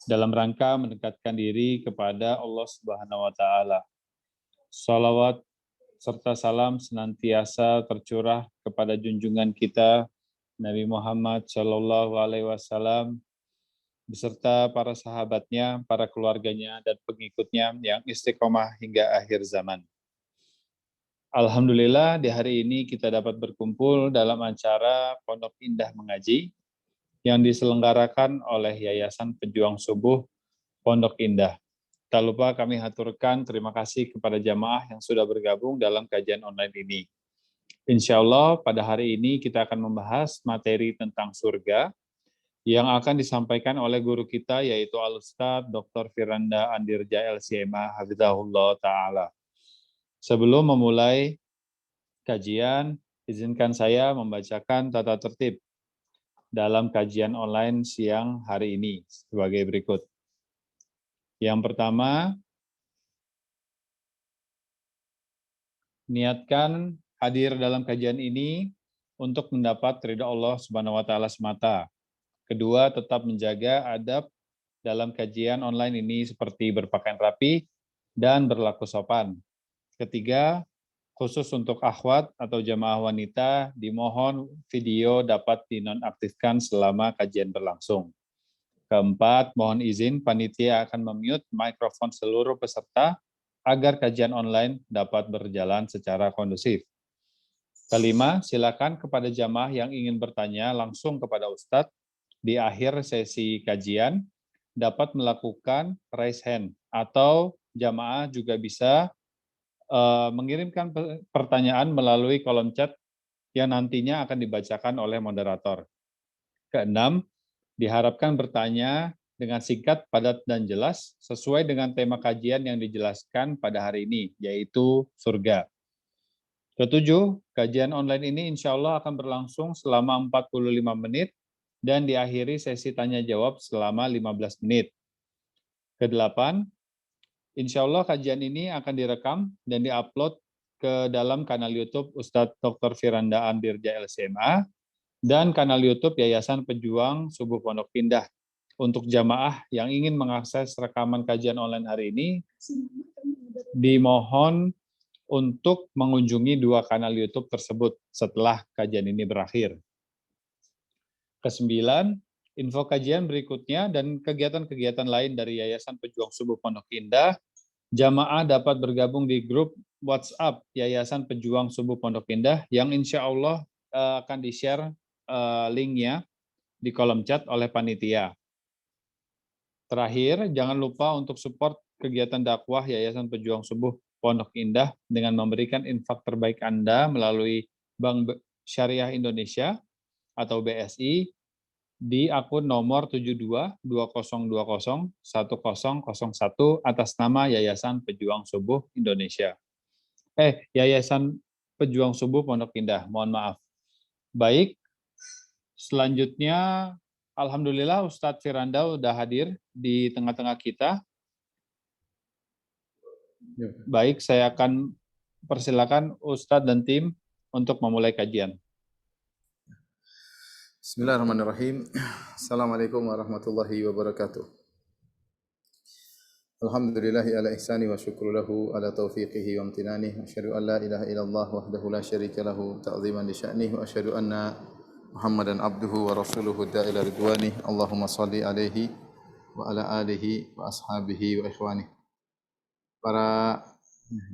dalam rangka mendekatkan diri kepada Allah Subhanahu wa taala. Shalawat serta salam senantiasa tercurah kepada junjungan kita Nabi Muhammad Shallallahu alaihi wasallam beserta para sahabatnya, para keluarganya dan pengikutnya yang istiqomah hingga akhir zaman. Alhamdulillah di hari ini kita dapat berkumpul dalam acara Pondok Indah Mengaji yang diselenggarakan oleh Yayasan Pejuang Subuh Pondok Indah. Tak lupa kami haturkan terima kasih kepada jamaah yang sudah bergabung dalam kajian online ini. Insya Allah pada hari ini kita akan membahas materi tentang surga yang akan disampaikan oleh guru kita yaitu Al-Ustadz Dr. Firanda Andirja LCMA Hafizahullah Ta'ala. Sebelum memulai kajian, izinkan saya membacakan tata tertib dalam kajian online siang hari ini sebagai berikut. Yang pertama, niatkan hadir dalam kajian ini untuk mendapat ridha Allah Subhanahu wa taala semata. Kedua, tetap menjaga adab dalam kajian online ini seperti berpakaian rapi dan berlaku sopan. Ketiga, khusus untuk akhwat atau jamaah wanita, dimohon video dapat dinonaktifkan selama kajian berlangsung. Keempat, mohon izin panitia akan memute mikrofon seluruh peserta agar kajian online dapat berjalan secara kondusif. Kelima, silakan kepada jamaah yang ingin bertanya langsung kepada Ustadz di akhir sesi kajian dapat melakukan raise hand atau jamaah juga bisa mengirimkan pertanyaan melalui kolom chat yang nantinya akan dibacakan oleh moderator. Keenam, diharapkan bertanya dengan singkat, padat, dan jelas sesuai dengan tema kajian yang dijelaskan pada hari ini, yaitu surga. Ketujuh, kajian online ini insya Allah akan berlangsung selama 45 menit dan diakhiri sesi tanya-jawab selama 15 menit. Kedelapan, insya Allah kajian ini akan direkam dan diupload ke dalam kanal YouTube Ustadz Dr. Firanda Andirja LCMA dan kanal YouTube Yayasan Pejuang Subuh Pondok Indah. Untuk jamaah yang ingin mengakses rekaman kajian online hari ini, dimohon untuk mengunjungi dua kanal YouTube tersebut setelah kajian ini berakhir. Kesembilan, info kajian berikutnya dan kegiatan-kegiatan lain dari Yayasan Pejuang Subuh Pondok Indah, jamaah dapat bergabung di grup WhatsApp Yayasan Pejuang Subuh Pondok Indah yang insya Allah akan di-share linknya di kolom chat oleh panitia. Terakhir, jangan lupa untuk support kegiatan dakwah Yayasan Pejuang Subuh Pondok Indah dengan memberikan infak terbaik Anda melalui Bank Syariah Indonesia atau BSI di akun nomor 7220201001 atas nama Yayasan Pejuang Subuh Indonesia. Yayasan Pejuang Subuh Pondok Indah, mohon maaf. Baik, selanjutnya alhamdulillah Ustadz Firanda sudah hadir di tengah-tengah kita. Baik, saya akan persilakan Ustadz dan tim untuk memulai kajian. Bismillahirrahmanirrahim. Assalamualaikum warahmatullahi wabarakatuh. Alhamdulillahi ala ihsani wa syukru lahu ala taufiqihi wa amtinani. Asyhadu an la ilaha illallah wahdahu la syarika lahu ta'ziman li sya'nihi wa asyhadu anna Muhammadan abduhu wa rasuluhu da'ila ridwani. Allahumma salli alaihi wa ala alihi wa ashabihi wa ikhwani. Para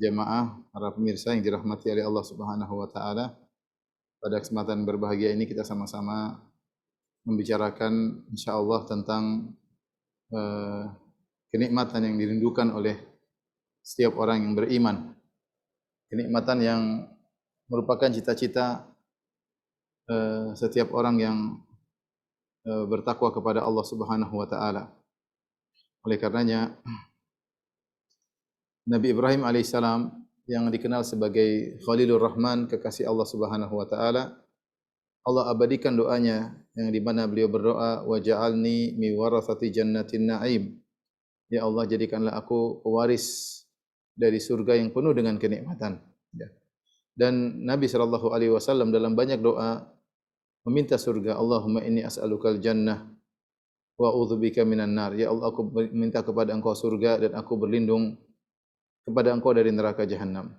jemaah, para pemirsa yang dirahmati oleh Allah Subhanahu wa taala, pada kesempatan berbahagia ini kita sama-sama membicarakan insyaallah tentang kenikmatan yang dirindukan oleh setiap orang yang beriman. Kenikmatan yang merupakan cita-cita setiap orang yang bertakwa kepada Allah Subhanahu wa taala. Oleh karenanya Nabi Ibrahim alaihissalam yang dikenal sebagai Khalilur Rahman, kekasih Allah Subhanahu wa taala, Allah abadikan doanya yang di mana beliau berdoa, waj'alni mi warathati jannatin na'im. Ya Allah, jadikanlah aku pewaris dari surga yang penuh dengan kenikmatan. Dan Nabi sallallahu alaihi wasallam dalam banyak doa meminta surga. Allahumma inni as'alukal jannah wa a'udzubika minan nar. Ya Allah, aku minta kepada Engkau surga dan aku berlindung kepada Engkau dari neraka jahanam.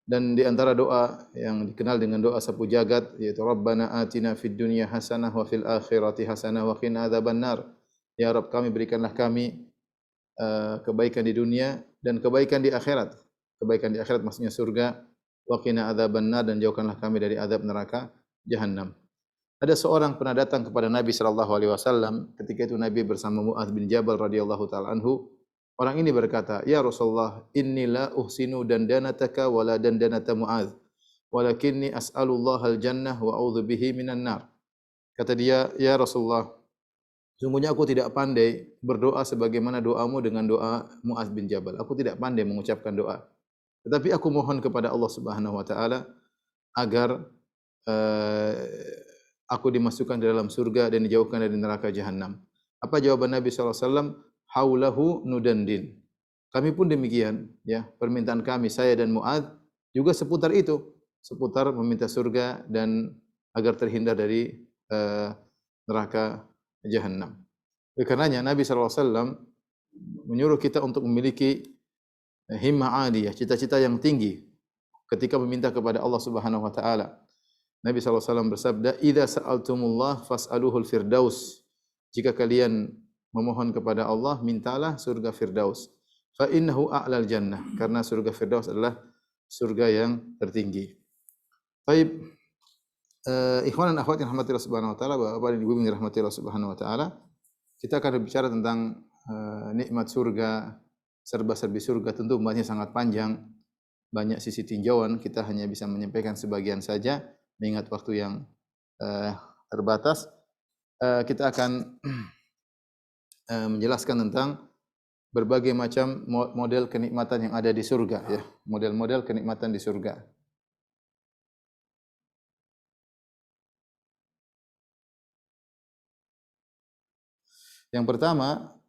Dan di antara doa yang dikenal dengan doa sapu jagat yaitu Rabbana atina fid dunya hasanah wa fil akhirati hasanah wa qina adzabannar. Ya Rabb, kami berikanlah kami kebaikan di dunia dan kebaikan di akhirat. Kebaikan di akhirat maksudnya surga. Wa qina adzabannar, dan jauhkanlah kami dari azab neraka jahanam. Ada seorang pernah datang kepada Nabi sallallahu alaihi wasallam, ketika itu Nabi bersama Muadz bin Jabal radhiyallahu taala anhu. Orang ini berkata, "Ya Rasulullah, inni la uhsinu dandanataka wala dandanata Muadz, walakinni as'alullaha al-jannah wa a'udzu bihi minan nar." Kata dia, "Ya Rasulullah, sungguhnya aku tidak pandai berdoa sebagaimana doamu dengan doa Muadz bin Jabal. Aku tidak pandai mengucapkan doa. Tetapi aku mohon kepada Allah Subhanahu wa taala agar aku dimasukkan ke dalam surga dan dijauhkan dari neraka jahanam." Apa jawaban Nabi sallallahu alaihi wasallam? Haulahu nudandin. Kami pun demikian, ya. Permintaan kami, saya dan Muadz, juga seputar itu, seputar meminta surga dan agar terhindar dari neraka jahanam. Oleh karenanya Nabi sallallahu alaihi wasallam menyuruh kita untuk memiliki himmah aliyah, cita-cita yang tinggi ketika meminta kepada Allah Subhanahu wa taala. Nabi sallallahu alaihi wasallam bersabda, "Idza sa'altumullah fas'aluhul firdaus." Jika kalian memohon kepada Allah, mintalah surga Firdaus. Fa innahu a'lal jannah, karena surga Firdaus adalah surga yang tertinggi. Baik, ikhwan dan akhwat yang rahmatillah subhanahu wa taala, Bapak dan Ibu yang rahmatillah subhanahu wa taala, kita akan berbicara tentang nikmat surga, serba-serbi surga. Tentu banyak sangat panjang, banyak sisi tinjauan, kita hanya bisa menyampaikan sebagian saja mengingat waktu yang terbatas. Kita akan menjelaskan tentang berbagai macam model kenikmatan yang ada di surga, ya, model-model kenikmatan di surga. Yang pertama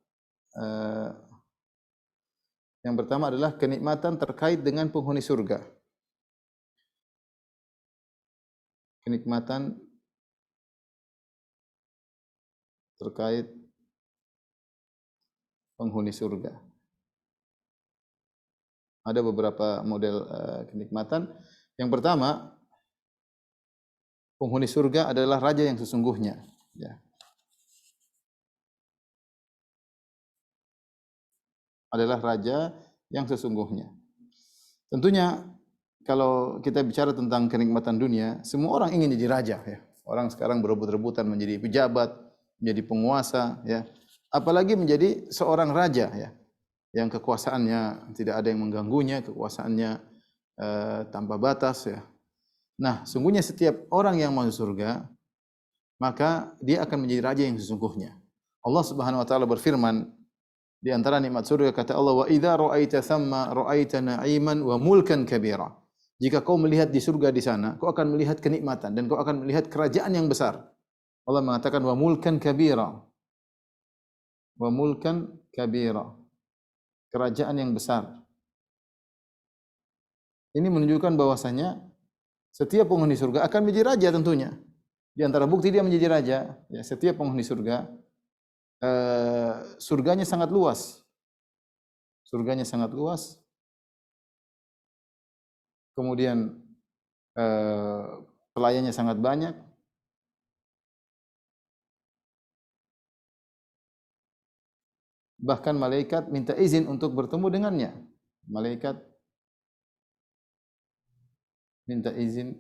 adalah kenikmatan terkait dengan penghuni surga. Kenikmatan terkait penghuni surga. Ada beberapa model kenikmatan. Yang pertama, penghuni surga adalah raja yang sesungguhnya, ya. Adalah raja yang sesungguhnya. Tentunya kalau kita bicara tentang kenikmatan dunia, semua orang ingin jadi raja, ya. Orang sekarang berebut-rebutan menjadi pejabat, menjadi penguasa, ya. Apalagi menjadi seorang raja, ya, yang kekuasaannya tidak ada yang mengganggunya, kekuasaannya tanpa batas, ya. Nah, sungguhnya setiap orang yang masuk surga, maka dia akan menjadi raja yang sesungguhnya. Allah Subhanahu wa taala berfirman, di antara nikmat surga kata Allah, "Wa idza ra'aita thamma ra'aita na'iman wa mulkan kabira." Jika kau melihat di surga di sana, kau akan melihat kenikmatan dan kau akan melihat kerajaan yang besar. Allah mengatakan wa mulkan kabira. Wa mulkan kabira, kerajaan yang besar. Ini menunjukkan bahwasanya setiap penghuni surga akan menjadi raja tentunya. Di antara bukti dia menjadi raja, ya, setiap penghuni surga, surganya sangat luas. Surganya sangat luas. Kemudian pelayannya sangat banyak. Bahkan malaikat minta izin untuk bertemu dengannya. Malaikat minta izin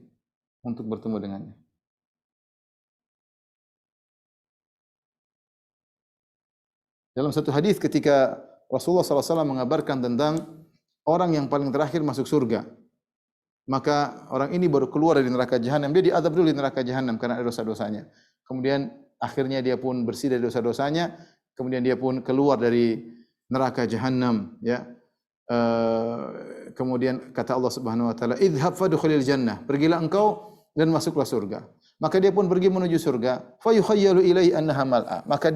untuk bertemu dengannya. Dalam satu hadis ketika Rasulullah SAW mengabarkan tentang orang yang paling terakhir masuk surga, maka orang ini baru keluar dari neraka jahanam. Dia diazab dulu di neraka jahanam karena ada dosa-dosanya. Kemudian akhirnya dia pun bersih dari dosa-dosanya. Kemudian dia pun keluar dari neraka jahanam, ya. Kemudian kata Allah Subhanahu wa taala, "Idhhab fadkhulil jannah." Pergilah engkau dan masuklah surga. Maka dia pun pergi menuju surga. Fa yukhayyalu ilaihi annaha mal'a. Maka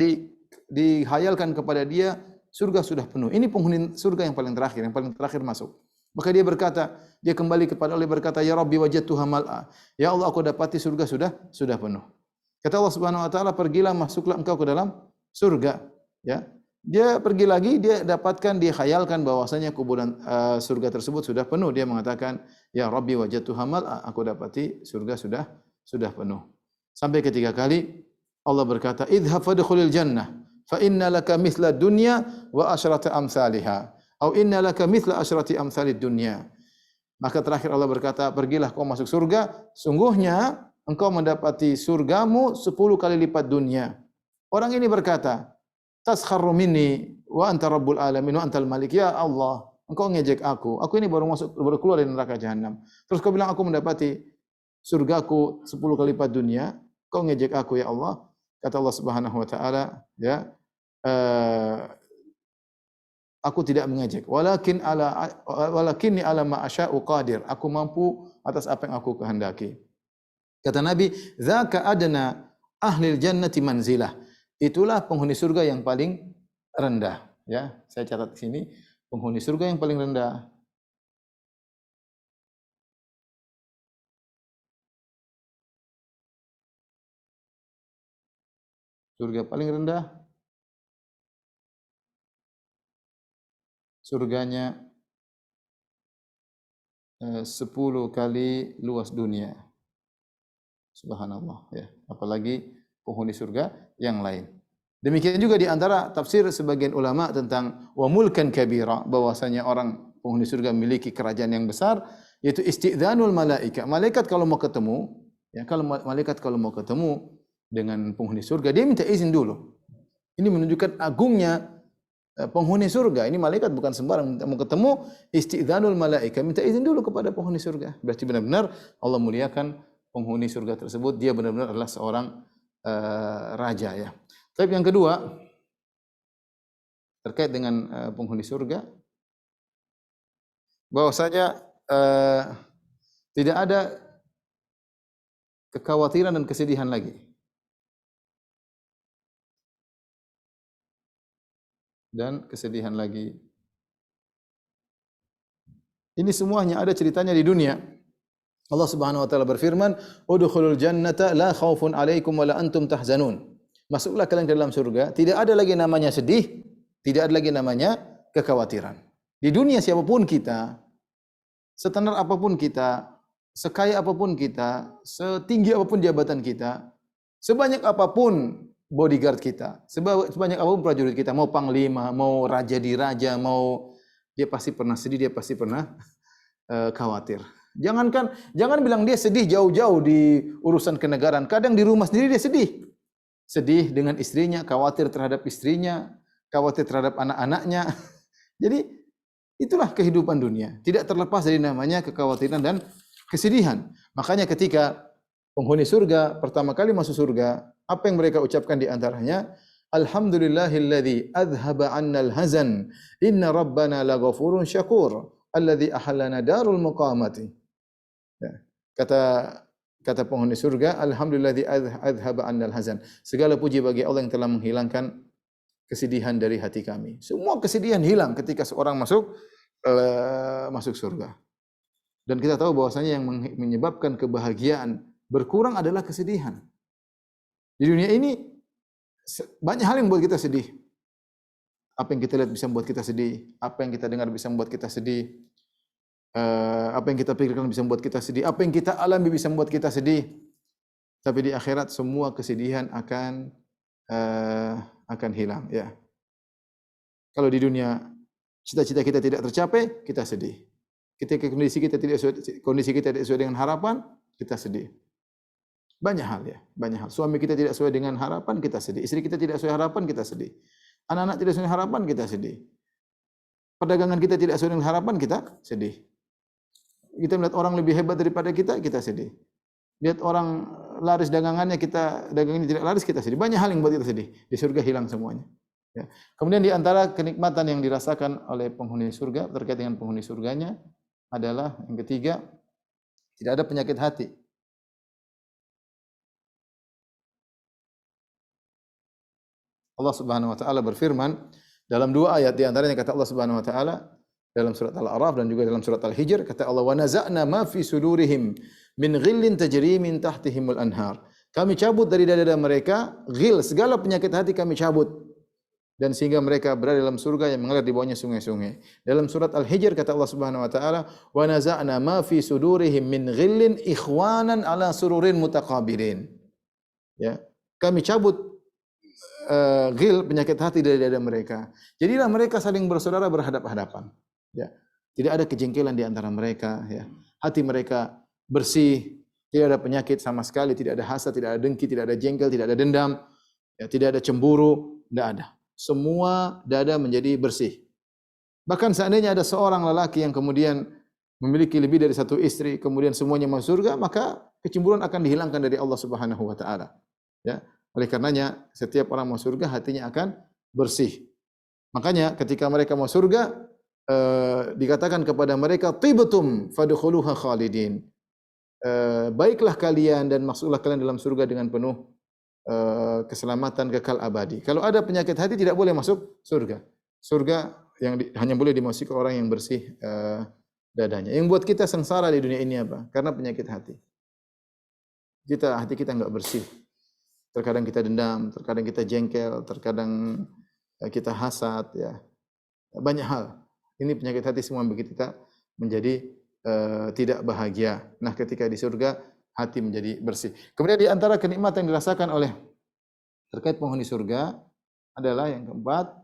dihayalkan kepada dia surga sudah penuh. Ini penghuni surga yang paling terakhir masuk. Maka dia berkata, dia kembali kepada Allah berkata, "Ya Rabbi wajadtuha mal'a." Ya Allah, aku dapati surga sudah penuh. Kata Allah Subhanahu wa taala, "Pergilah masuklah engkau ke dalam surga, ya. Dia pergi lagi, dia dapatkan, dia khayalkan bahwasanya kuburan surga tersebut sudah penuh. Dia mengatakan, "Ya Rabbi wajadtu hamal," aku dapati surga sudah penuh. Sampai ketiga kali Allah berkata, "Idhhab fadkhulil jannah, fa inna laka mithla dunya wa asyrata amsalihha." Atau inna laka mithla asyrati amsalid dunya. Maka terakhir Allah berkata, "Pergilah kau masuk surga, sungguhnya engkau mendapati surgamu 10 kali lipat dunia." Orang ini berkata, "Taskharu minni wa anta rabbul alamin wa antal malik." Ya Allah, engkau ngejek aku. Aku ini baru keluar dari neraka jahanam. Terus kau bilang aku mendapati surgaku 10 kali lipat dunia. Kau ngejek aku ya Allah. Kata Allah Subhanahu wa taala, ya, aku tidak mengejek. Walakinni ala ma asya'u qadir. Aku mampu atas apa yang aku kehendaki. Kata Nabi, "Dzaka adna ahlil jannati manzilah." Itulah penghuni surga yang paling rendah, ya. Saya catat di sini, penghuni surga yang paling rendah. Surga paling rendah, surganya 10 kali luas dunia. Subhanallah, ya. Apalagi penghuni surga yang lain. Demikian juga di antara tafsir sebagian ulama tentang wa mulkan kabira, bahwasanya orang penghuni surga memiliki kerajaan yang besar, yaitu istidzanul malaika. Malaikat kalau mau ketemu, ya, malaikat kalau mau ketemu dengan penghuni surga, dia minta izin dulu. Ini menunjukkan agungnya penghuni surga. Ini malaikat bukan sembarang mau ketemu, istidzanul malaika, minta izin dulu kepada penghuni surga. Berarti benar-benar Allah muliakan penghuni surga tersebut, dia benar-benar adalah seorang raja, ya. Tapi yang kedua, terkait dengan penghuni surga, bahwasanya tidak ada kekhawatiran dan kesedihan lagi. Dan kesedihan lagi. Ini semuanya ada ceritanya di dunia. Allah Subhanahu wa taala berfirman, "Udkhulul jannata la khaufun 'alaikum wa la antum tahzanun." Masuklah kalian ke dalam surga, tidak ada lagi namanya sedih, tidak ada lagi namanya kekhawatiran. Di dunia siapapun kita, setenar apapun kita, sekaya apapun kita, setinggi apapun jabatan kita, sebanyak apapun bodyguard kita, sebanyak apapun prajurit kita, mau panglima, mau raja di raja, mau, dia pasti pernah sedih, dia pasti pernah khawatir. Jangan bilang dia sedih jauh-jauh di urusan kenegaraan. Kadang di rumah sendiri dia sedih. Sedih dengan istrinya, khawatir terhadap istrinya, khawatir terhadap anak-anaknya. Jadi itulah kehidupan dunia. Tidak terlepas dari namanya kekhawatiran dan kesedihan. Makanya ketika penghuni surga pertama kali masuk surga, apa yang mereka ucapkan di antaranya? Alhamdulillahilladzi adhhaba 'annal hazan. Inna rabbana laghafurun syakur. Alladzi ahallana darul muqamati. Ya. Kata penghuni surga, alhamdulilladzi adhhaba 'annal hazan. Segala puji bagi Allah yang telah menghilangkan kesedihan dari hati kami. Semua kesedihan hilang ketika seorang masuk surga. Dan kita tahu bahwasanya yang menyebabkan kebahagiaan berkurang adalah kesedihan. Di dunia ini banyak hal yang membuat kita sedih. Apa yang kita lihat bisa membuat kita sedih, apa yang kita dengar bisa membuat kita sedih. Apa yang kita pikirkan bisa membuat kita sedih, apa yang kita alami bisa membuat kita sedih. Tapi di akhirat semua kesedihan akan hilang, ya. Kalau di dunia cita-cita kita tidak tercapai, kita sedih. Ketika kondisi kita tidak sesuai dengan harapan, kita sedih. Banyak hal, ya, banyak hal. Suami kita tidak sesuai dengan harapan, kita sedih. Istri kita tidak sesuai harapan, kita sedih. Anak-anak tidak sesuai harapan, kita sedih. Perdagangan kita tidak sesuai dengan harapan, kita sedih. Kita melihat orang lebih hebat daripada kita, kita sedih. Lihat orang laris dagangannya, dagangannya tidak laris, kita sedih. Banyak hal yang membuat kita sedih. Di surga hilang semuanya. Ya. Kemudian di antara kenikmatan yang dirasakan oleh penghuni surga terkait dengan penghuni surganya adalah yang ketiga, tidak ada penyakit hati. Allah Subhanahu wa taala berfirman dalam dua ayat, di antaranya kata Allah Subhanahu wa taala dalam surat Al-A'raf dan juga dalam surat Al-Hijr, kata Allah, "Wa naza'na ma fi sudurihim min ghillin tajri min tahtihimul anhar." Kami cabut dari dada-dada mereka ghil, segala penyakit hati kami cabut. dan sehingga mereka berada dalam surga yang mengalir di bawahnya sungai-sungai. Dalam surat Al-Hijr kata Allah Subhanahu wa taala, "Wa naza'na ma fi sudurihim min ghillin ikhwanan ala sururin mutaqabilin." Ya. Kami cabut ghil, penyakit hati dari dada mereka. Jadilah mereka saling bersaudara berhadap-hadapan. Ya. Tidak ada kejengkelan di antara mereka, ya. Hati mereka bersih, tidak ada penyakit sama sekali, tidak ada hasad, tidak ada dengki, tidak ada jengkel, tidak ada dendam, ya, tidak ada cemburu, tidak ada. Semua dada menjadi bersih. Bahkan seandainya ada seorang lelaki yang kemudian memiliki lebih dari satu istri, kemudian semuanya masuk surga, maka kecemburuan akan dihilangkan dari Allah Subhanahu wa taala. Ya. Oleh karenanya setiap orang masuk surga hatinya akan bersih. Makanya ketika mereka masuk surga dikatakan kepada mereka tibtum fadkhuluha khalidin. Baiklah kalian dan masuklah kalian dalam surga dengan penuh keselamatan kekal abadi. Kalau ada penyakit hati tidak boleh masuk surga. Surga yang hanya boleh dimasuki orang yang bersih dadanya. Yang buat kita sengsara di dunia ini apa? Karena penyakit hati. Hati kita enggak bersih. Terkadang kita dendam, terkadang kita jengkel, terkadang kita hasad, ya. Banyak hal. Ini penyakit hati semua yang bikin kita menjadi tidak bahagia. Nah, ketika di surga hati menjadi bersih. Kemudian di antara kenikmatan yang dirasakan oleh terkait penghuni surga adalah yang keempat,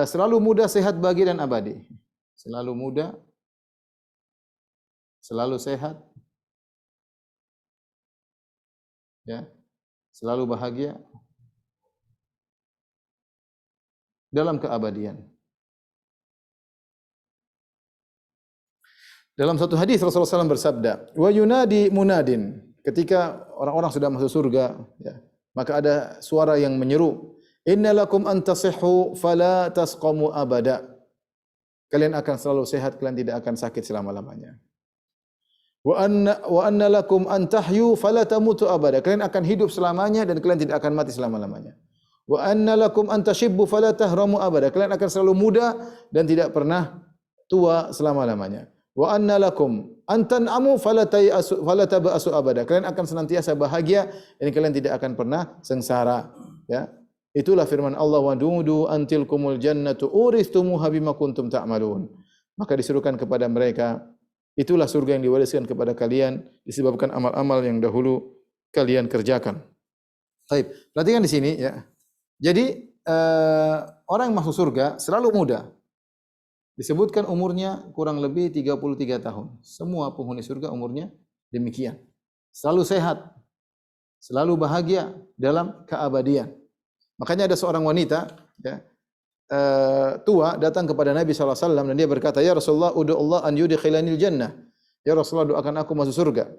selalu muda, sehat, bahagia dan abadi. Selalu muda, selalu sehat, ya, selalu bahagia dalam keabadian. Dalam satu hadis Rasulullah SAW bersabda, "Wa yunadi munadin." Ketika orang-orang sudah masuk surga, ya, maka ada suara yang menyeru, "Innalakum an tasihhu fala tasqamu abada." Kalian akan selalu sehat, kalian tidak akan sakit selama-lamanya. Wa anna lakum an tahyu fala tamutu abada. Kalian akan hidup selamanya dan kalian tidak akan mati selama-lamanya. Wa anna lakum an tashibbu fala tahramu abada. Kalian akan selalu muda dan tidak pernah tua selama-lamanya. Wa anna lakum an tan'amu fala taba'asu abada. Kalian akan senantiasa bahagia dan kalian tidak akan pernah sengsara, ya. Itulah firman Allah, wa dudu antilkumul jannatu uristumuha bima kuntum ta'malun. Maka disuruhkan kepada mereka, itulah surga yang diwariskan kepada kalian disebabkan amal-amal yang dahulu kalian kerjakan. Baik, perhatikan di sini, ya. Jadi orang yang masuk surga selalu muda. Disebutkan umurnya kurang lebih 33 tahun. Semua penghuni surga umurnya demikian. Selalu sehat, selalu bahagia dalam keabadian. Makanya ada seorang wanita, ya, tua datang kepada Nabi SAW dan dia berkata, "Ya Rasulullah, ud'u Allah an yudkhilanil jannah." Ya Rasulullah, doakan aku masuk surga.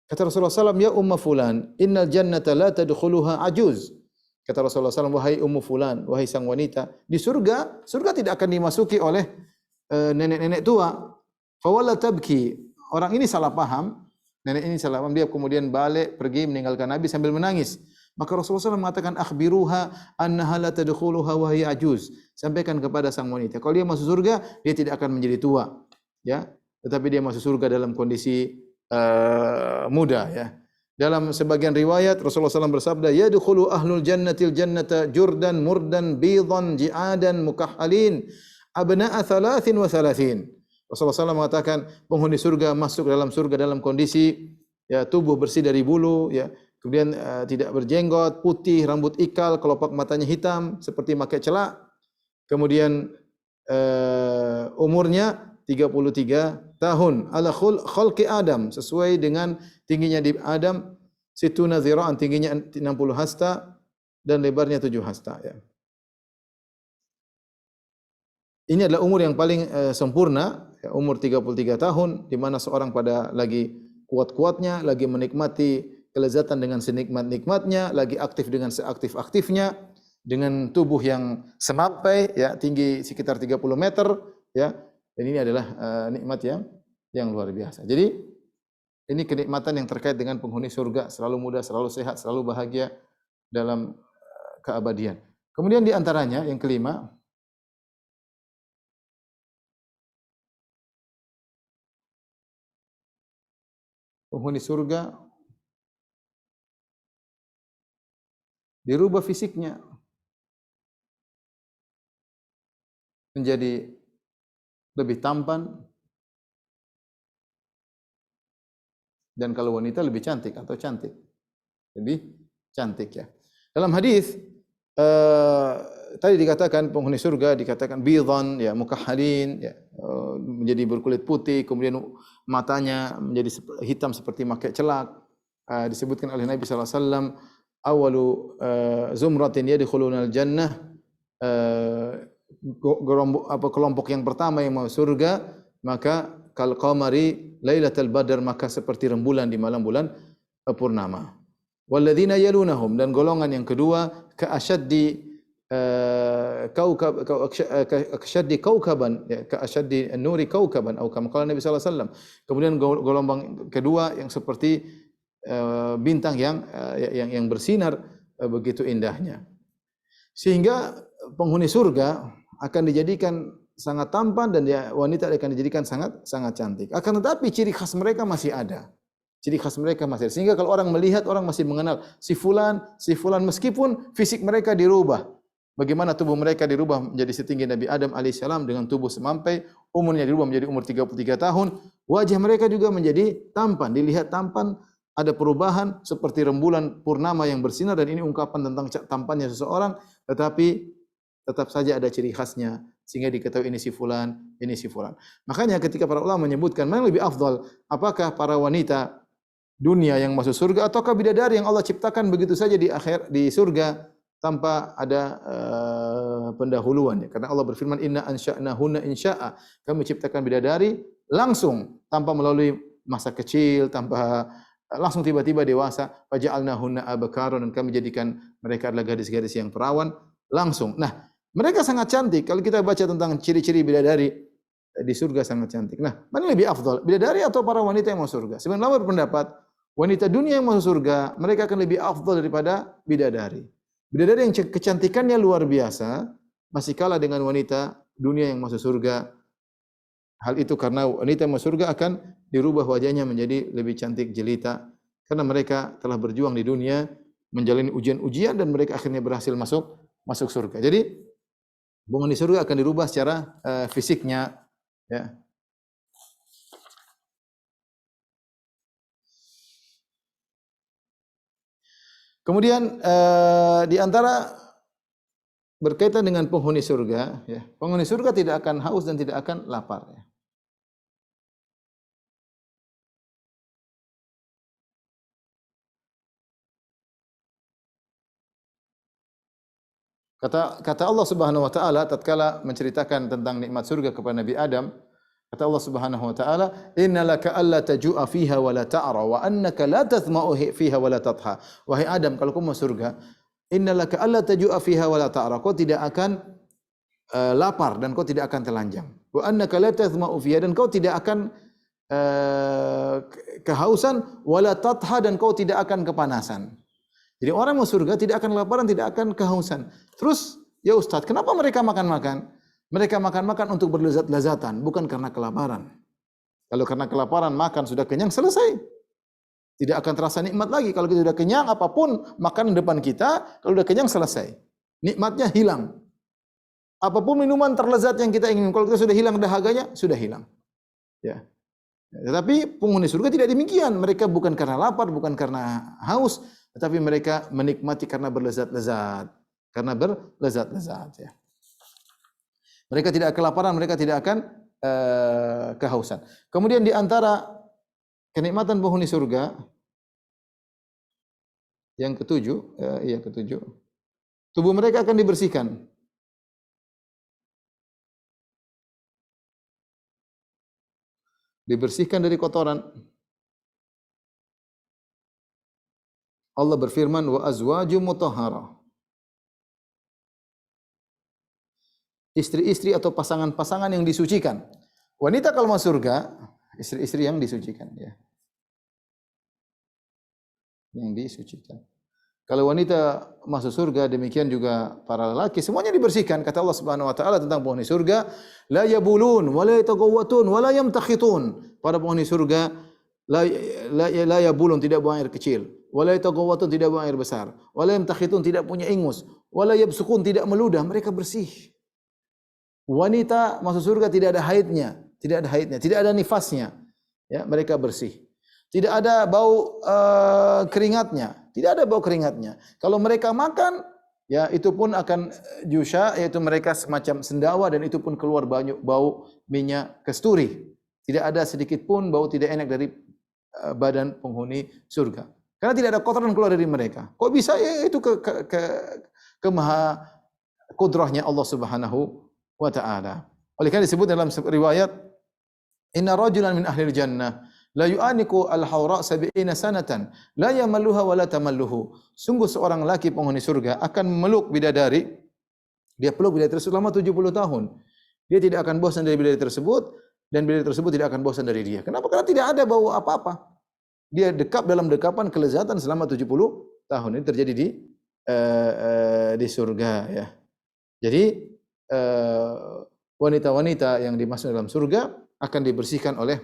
Kata Rasulullah SAW, "Ya umma fulan, innal jannata la tadkhuluha ajuz." Kata Rasulullah SAW, "Wahai ummu fulan, wahai sang wanita, di surga tidak akan dimasuki oleh nenek-nenek tua." Fawalla tabki. Orang ini salah paham. Nenek ini salah paham. Dia kemudian balik pergi meninggalkan Nabi sambil menangis. Maka Rasulullah SAW mengatakan, "Akhbiruha annaha la tadkhuluha wa hiya ajuz." Sampaikan kepada sang wanita, kalau dia masuk surga, dia tidak akan menjadi tua, ya. Tetapi dia masuk surga dalam kondisi muda, ya. Dalam sebagian riwayat Rasulullah SAW bersabda, "Yadkhulu ahlul jannatil jannata jurdan murdan bidan ji'adan mukahhalin abna'a 33." Rasulullah SAW mengatakan penghuni surga masuk dalam surga dalam kondisi, ya, tubuh bersih dari bulu, ya, kemudian tidak berjenggot, putih, rambut ikal, kelopak matanya hitam seperti pakai celak. Kemudian umurnya 33 tahun. Ala khalqi Adam, sesuai dengan tingginya di Adam, situna zira'an, tingginya 60 hasta dan lebarnya 7 hasta, ya. Ini adalah umur yang paling sempurna, ya, umur 33 tahun di mana seorang pada lagi kuat-kuatnya, lagi menikmati kelezatan dengan senikmat-nikmatnya, lagi aktif dengan seaktif-aktifnya, dengan tubuh yang semampai, ya, tinggi sekitar 30 meter, ya. Dan ini adalah nikmat yang luar biasa. Jadi ini kenikmatan yang terkait dengan penghuni surga, selalu muda, selalu sehat, selalu bahagia dalam keabadian. Kemudian di antaranya yang kelima, penghuni surga dirubah fisiknya. menjadi lebih tampan, dan kalau wanita lebih cantik atau cantik. Lebih cantik ya. Dalam hadis tadi dikatakan penghuni surga dikatakan bidhan ya mukahhalin ya, menjadi berkulit putih, kemudian matanya menjadi hitam seperti makai celak. Disebutkan oleh Nabi sallallahu alaihi wasallam awalu zumratin yadkhuluna al-jannah, kelompok yang pertama yang masuk surga maka kal qamari lailatul badar, maka seperti rembulan di malam bulan purnama. Walladzina yalunahum, dan golongan yang kedua ka asyaddi kaukaban ya, ka asyaddi an-nuri kaukaban atau kama qala Nabi sallallahu alaihi wasallam. Kemudian gelombang kedua yang seperti bintang yang bersinar begitu indahnya. Sehingga penghuni surga akan dijadikan sangat tampan dan wanita akan dijadikan sangat cantik. Akan tetapi ciri khas mereka masih ada. Ciri khas mereka masih ada. Sehingga kalau orang melihat, orang masih mengenal si fulan meskipun fisik mereka dirubah. Bagaimana tubuh mereka dirubah menjadi setinggi Nabi Adam alaihissalam dengan tubuh semampai, umurnya dirubah menjadi umur 33 tahun, wajah mereka juga menjadi tampan, dilihat tampan, ada perubahan seperti rembulan purnama yang bersinar, dan ini ungkapan tentang tampannya seseorang, tetapi tetap saja ada ciri khasnya sehingga diketahui ini si fulan, ini si fulan. Makanya ketika para ulama menyebutkan mana yang lebih afdal, apakah para wanita dunia yang masuk surga ataukah bidadari yang Allah ciptakan begitu saja di surga tanpa ada pendahuluan ya. Karena Allah berfirman inna ansha'nahunna insya'a, kami ciptakan bidadari langsung tanpa melalui masa kecil, tanpa langsung tiba-tiba dewasa, faja'alnahunna abkaran, dan kami jadikan mereka adalah gadis-gadis yang perawan langsung. Nah, mereka sangat cantik. Kalau kita baca tentang ciri-ciri bidadari di surga sangat cantik. Nah, mana lebih afdal, bidadari atau para wanita yang masuk surga? Sebenarnya ulama berpendapat wanita dunia yang masuk surga mereka akan lebih afdal daripada bidadari. Bidadari yang kecantikannya luar biasa masih kalah dengan wanita dunia yang masuk surga. Hal itu karena wanita yang masuk surga akan dirubah wajahnya menjadi lebih cantik jelita karena mereka telah berjuang di dunia menjalani ujian-ujian dan mereka akhirnya berhasil masuk surga. Jadi penghuni surga akan dirubah secara fisiknya ya. Kemudian di antara berkaitan dengan penghuni surga, ya, penghuni surga tidak akan haus dan tidak akan lapar. Ya. Kata Allah Subhanahu wa taala tatkala menceritakan tentang nikmat surga kepada Nabi Adam, kata Allah Subhanahu wa taala, "Innalaka alla tajua fiha wa la ta'ra wa annaka la tathma'u fiha wa la tatha." Wahai Adam, kalau kamu masuk surga, innalaka alla tajua fiha wa la ta'ra. Kau tidak akan lapar dan kau tidak akan telanjang. Wa annaka la tathma'u fiha, dan kau tidak akan kehausan, wa la tatha, dan kau tidak akan kepanasan. Jadi orang masuk surga tidak akan kelaparan, tidak akan kehausan. Terus, ya Ustaz, kenapa mereka makan-makan? Mereka makan-makan untuk berlezat-lezatan, bukan karena kelaparan. Kalau karena kelaparan makan sudah kenyang, selesai. Tidak akan terasa nikmat lagi. Kalau kita sudah kenyang, apapun makanan depan kita, kalau sudah kenyang selesai. Nikmatnya hilang. Apapun minuman terlezat yang kita ingin, kalau kita sudah hilang dahaganya, sudah hilang. Ya. Tetapi penghuni surga tidak demikian. Mereka bukan karena lapar, bukan karena haus, tetapi mereka menikmati karena berlezat-lezat. Karena berlezat-lezat. Ya. Mereka tidak kelaparan, mereka tidak akan kehausan. Kemudian di antara kenikmatan penghuni surga yang ketujuh, tubuh mereka akan dibersihkan. Dibersihkan dari kotoran. Allah berfirman, wa azwaju mutahharah. Istri-istri atau pasangan-pasangan yang disucikan. Wanita kalau masuk surga, istri-istri yang disucikan. Ya. Yang disucikan. Kalau wanita masuk surga, demikian juga para lelaki, semuanya dibersihkan. Kata Allah Subhanahu wa taala tentang penghuni surga, la yabulun wa la yataghawwatun wa la yamtakhitun. Para penghuni surga la yabulun, tidak buang air kecil, wa la yataghawwatun, tidak buang air besar, wa la yamtakhitun, tidak punya ingus, wa la yabsukun, tidak meludah, mereka bersih. Wanita masuk surga tidak ada haidnya, tidak ada nifasnya. Ya, mereka bersih. Tidak ada bau keringatnya, tidak ada bau keringatnya. Kalau mereka makan, ya itu pun akan jusha, yaitu mereka semacam sendawa dan itu pun keluar banyak bau minyak kasturi. Tidak ada sedikit pun bau tidak enak dari badan penghuni surga. Karena tidak ada kotoran keluar dari mereka. Kok bisa? Ya itu ke maha kudrahnya Allah Subhanahu wa taala. Oleh karena disebut dalam riwayat, inna rajulan min ahli jannah la yu'aniku al-hawra 70 sanatan la yamalluha wa la tamalluhu. Sungguh seorang laki penghuni surga akan memeluk bidadari, dia peluk bidadari selama 70 tahun. Dia tidak akan bosan dari bidadari tersebut dan bidadari tersebut tidak akan bosan dari dia. Kenapa? Karena tidak ada bau apa-apa. Dia dekap dalam dekapan kelezatan selama 70 tahun. Ini terjadi di surga ya. Jadi wanita-wanita yang dimasukkan dalam surga akan dibersihkan oleh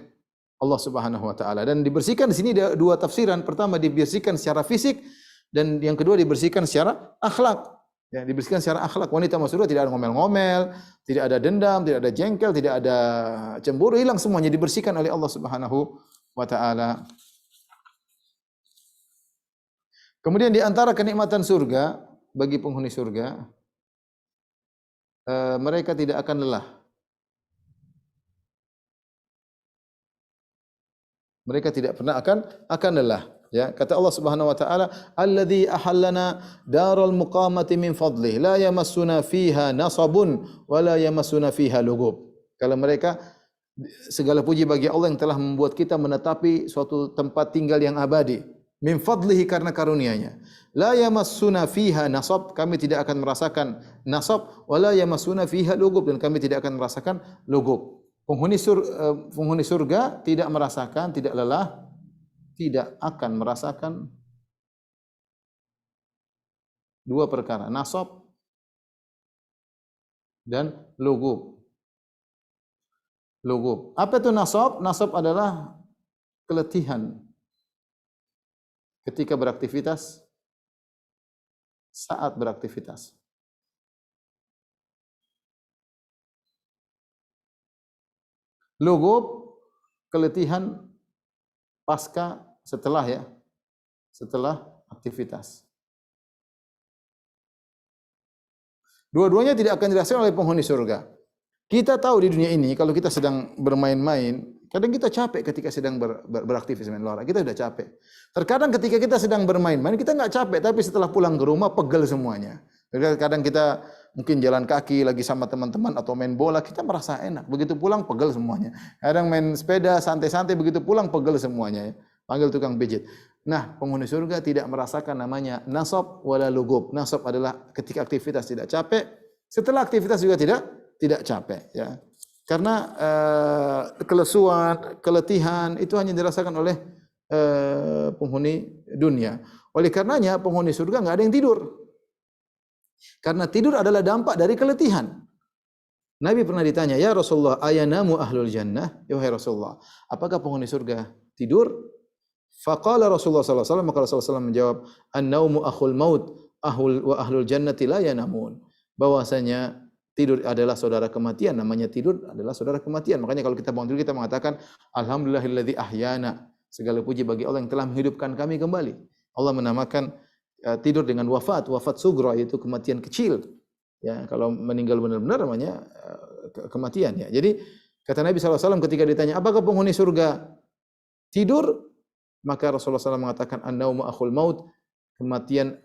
Allah Subhanahu wa taala, dan dibersihkan di sini ada dua tafsiran. Pertama, dibersihkan secara fisik, dan yang kedua dibersihkan secara akhlak. Ya, dibersihkan secara akhlak. Wanita masuk surga tidak ada ngomel-ngomel, tidak ada dendam, tidak ada jengkel, tidak ada cemburu, hilang semuanya, dibersihkan oleh Allah Subhanahu wa taala. Kemudian di antara kenikmatan surga bagi penghuni surga, mereka tidak akan lelah. Mereka tidak pernah akan lelah. Ya, kata Allah Subhanahu wa taala, "Alladzi ahallana daral muqamati min fadlih, la yamassuna fiha nasabun wa la yamassuna fiha lugub." Kalau mereka, segala puji bagi Allah yang telah membuat kita menetapi suatu tempat tinggal yang abadi. Min fadlihi, karena karunia-Nya. La yamassuna fiha nasab, kami tidak akan merasakan nasab, wa la yamassuna fiha lugub, dan kami tidak akan merasakan lugub. Penghuni surga tidak merasakan, tidak lelah, tidak akan merasakan dua perkara, nasab dan lugub. Lugub. Apa itu nasab? Nasab adalah keletihan ketika beraktivitas, saat beraktivitas. Lugub, keletihan pasca, setelah aktivitas. Dua-duanya tidak akan dirasakan oleh penghuni surga. Kita tahu di dunia ini, kalau kita sedang bermain-main, kadang kita capek ketika sedang beraktivitas main olahraga, kita sudah capek. Terkadang ketika kita sedang bermain-main, kita nggak capek, tapi setelah pulang ke rumah, pegel semuanya. Kadang kita mungkin jalan kaki lagi sama teman-teman atau main bola, kita merasa enak. Begitu pulang, pegel semuanya. Kadang main sepeda, santai-santai, begitu pulang, pegel semuanya. Panggil tukang pijit. Nah, penghuni surga tidak merasakan namanya nasab wala lugub. Nasab adalah ketika aktivitas tidak capek, setelah aktivitas juga tidak capek. Ya. Karena kelesuan, keletihan, itu hanya dirasakan oleh penghuni dunia. Oleh karenanya, penghuni surga nggak ada yang tidur. Karena tidur adalah dampak dari keletihan. Nabi pernah ditanya, "Ya Rasulullah, ayanamu ahlul jannah?" Ya wahai Rasulullah, apakah penghuni surga tidur? Faqala Rasulullah sallallahu alaihi wasallam, maka Rasulullah SAW menjawab, "An-naumu akhul maut, wa ahlul jannati la yanamun." Bahwasanya tidur adalah saudara kematian, namanya tidur adalah saudara kematian. Makanya kalau kita bangun tidur, kita mengatakan, "Alhamdulillahilladzi ahyana." Segala puji bagi Allah yang telah menghidupkan kami kembali. Allah menamakan tidur dengan wafat sugra, yaitu kematian kecil. Ya, kalau meninggal benar-benar namanya kematian ya. Jadi kata Nabi SAW ketika ditanya, apakah penghuni surga tidur? Maka Rasulullah SAW mengatakan, an-naumu akhul maut, kematian,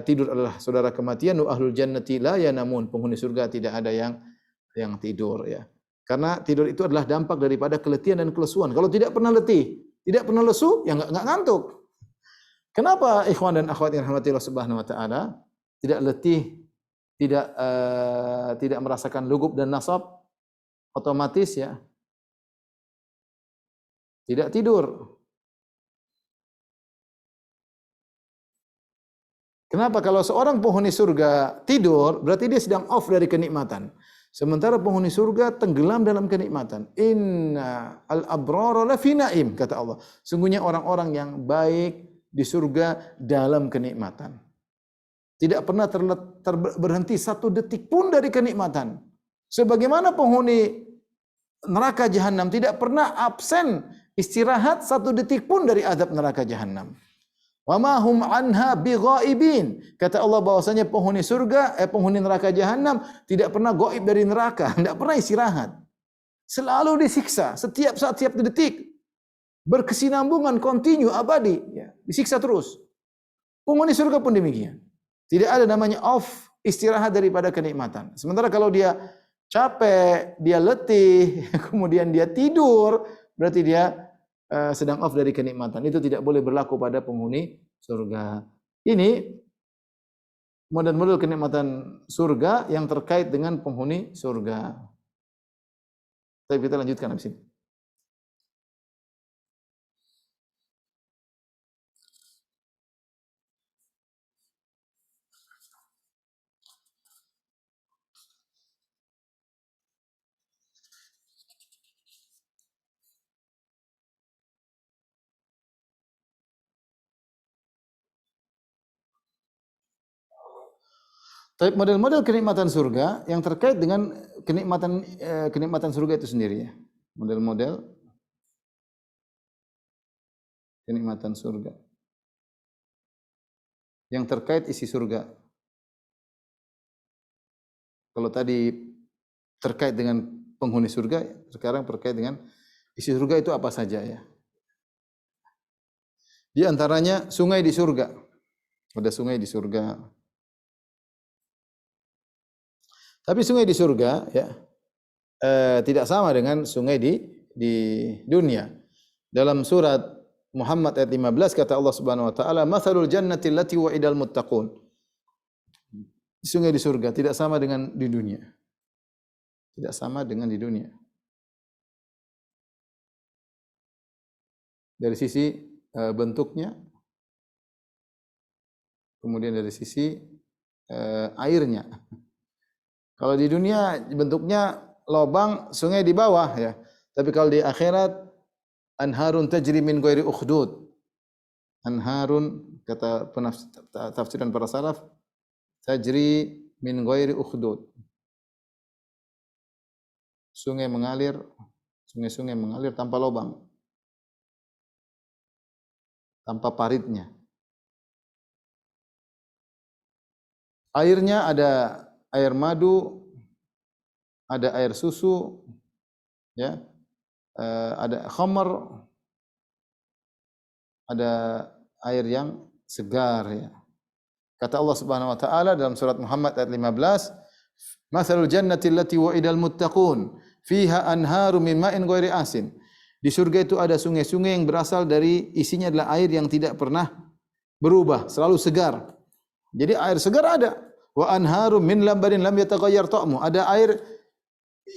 tidur adalah saudara kematian, wa ahlul jannati la yanamun, penghuni surga tidak ada yang tidur ya. Karena tidur itu adalah dampak daripada keletihan dan kelesuan. Kalau tidak pernah letih, tidak pernah lesu, ya enggak ngantuk. Kenapa ikhwan dan akhwat yang dirahmati Allah Subhanahu wa taala tidak letih, tidak merasakan lugub dan nasab? Otomatis ya tidak tidur. Kenapa? Kalau seorang penghuni surga tidur, berarti dia sedang off dari kenikmatan. Sementara penghuni surga tenggelam dalam kenikmatan. Inna al-abrara lafi naim, kata Allah. Sungguhnya orang-orang yang baik di surga dalam kenikmatan. Tidak pernah berhenti satu detik pun dari kenikmatan. Sebagaimana penghuni neraka jahanam tidak pernah absen istirahat 1 detik pun dari azab neraka jahanam. Wa ma hum anha bighaibin. Kata Allah bahwasanya penghuni surga, penghuni neraka jahanam tidak pernah gaib dari neraka, tidak pernah istirahat. Selalu disiksa setiap saat, setiap detik. Berkesinambungan, kontinu, abadi, ya, disiksa terus. Penghuni surga pun demikian. Tidak ada namanya off, istirahat daripada kenikmatan. Sementara kalau dia capek, dia letih, kemudian dia tidur, berarti dia sedang off dari kenikmatan. Itu tidak boleh berlaku pada penghuni surga. Ini model-model kenikmatan surga yang terkait dengan penghuni surga. Tapi kita lanjutkan habis ini. Tapi model-model kenikmatan surga yang terkait dengan kenikmatan surga itu sendiri ya. Model-model kenikmatan surga yang terkait isi surga. Kalau tadi terkait dengan penghuni surga, sekarang terkait dengan isi surga itu apa saja ya. Di antaranya sungai di surga. Ada sungai di surga. Tapi sungai di surga ya tidak sama dengan sungai di dunia. Dalam surat Muhammad ayat 15 kata Allah Subhanahu wa taala, "Matsalul jannati allati wa'idal muttaqun." Sungai di surga tidak sama dengan di dunia. Tidak sama dengan di dunia. Dari sisi bentuknya, kemudian dari sisi airnya. Kalau di dunia bentuknya lubang sungai di bawah ya. Tapi kalau di akhirat anharun tajri min ghairi ukhdud. Anharun kata tafsiran para salaf tajri min ghairi ukhdud. Sungai-sungai mengalir tanpa lubang. Tanpa paritnya. Airnya ada air madu, ada air susu, ya, ada khamar, ada air yang segar. Ya. Kata Allah Subhanahu Wa Taala dalam surat Muhammad ayat 15, "Matsalul jannati allati wa'idal muttaqun, fiha anharu min ma'in ghairi asin." Di surga itu ada sungai-sungai yang berasal dari isinya adalah air yang tidak pernah berubah, selalu segar. Jadi air segar ada. Wa anharum min labanin lam yataghayyar ta'mu. Ada air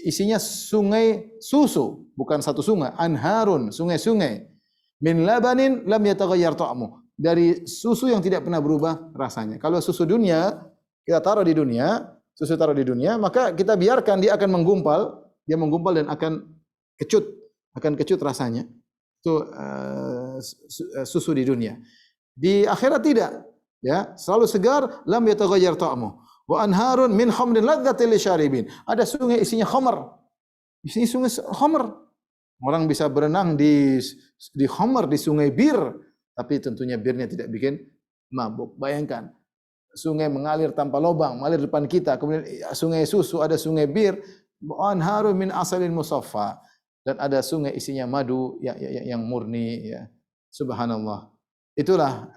isinya sungai susu, bukan satu sungai, anharun, sungai-sungai. Min labanin lam yataghayyar ta'mu. Dari susu yang tidak pernah berubah rasanya. Kalau susu dunia kita taruh di dunia, maka kita biarkan dia akan menggumpal, dan akan kecut rasanya. Itu susu di dunia. Di akhirat tidak. Ya, selalu segar, lam yataghayyar ta'mu. Wa anharun min khamrin ladzatil lisyaribin. Ada sungai isinya khamar. Isinya sungai khamar. Orang bisa berenang di khamar, di sungai bir, tapi tentunya birnya tidak bikin mabuk. Bayangkan, sungai mengalir tanpa lubang, mengalir depan kita, kemudian sungai susu, ada sungai bir, wa anharun min asalin musaffa. Dan ada sungai isinya madu yang murni ya. Subhanallah. Itulah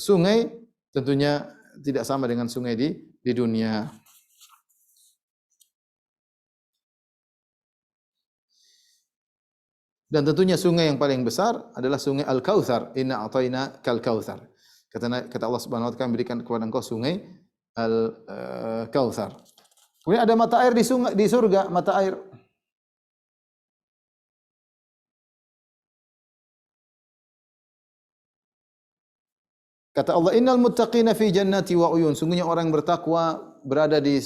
sungai tentunya tidak sama dengan sungai di dunia. Dan tentunya sungai yang paling besar adalah sungai Al-Kautsar. Inna a'tayna kal kautsar. Kata Allah Subhanahu wa taala, berikan kepada engkau sungai Al-Kautsar. Kemudian ada mata air di surga, mata air. Kata Allah, innal muttaqina fi jannati wa uyun. Sungguhnya orang bertakwa berada di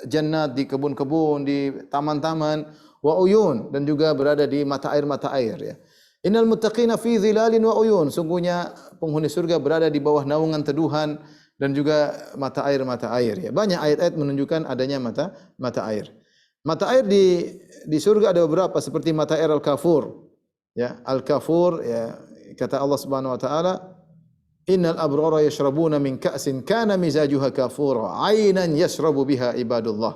jannat, di kebun-kebun, di taman-taman, wa uyun, dan juga berada di mata air ya. Innal muttaqina fi zilalin wa uyun. Sungguhnya penghuni surga berada di bawah naungan teduhan dan juga mata air ya. Banyak ayat-ayat menunjukkan adanya mata air. Mata air di surga ada beberapa seperti mata air Al-Kafur. Ya, Al-Kafur ya, kata Allah Subhanahu wa taala, "Innal abrara yashrabuna min ka'sin kana mizajuha kafura, 'ainan yashrabu biha ibadullah."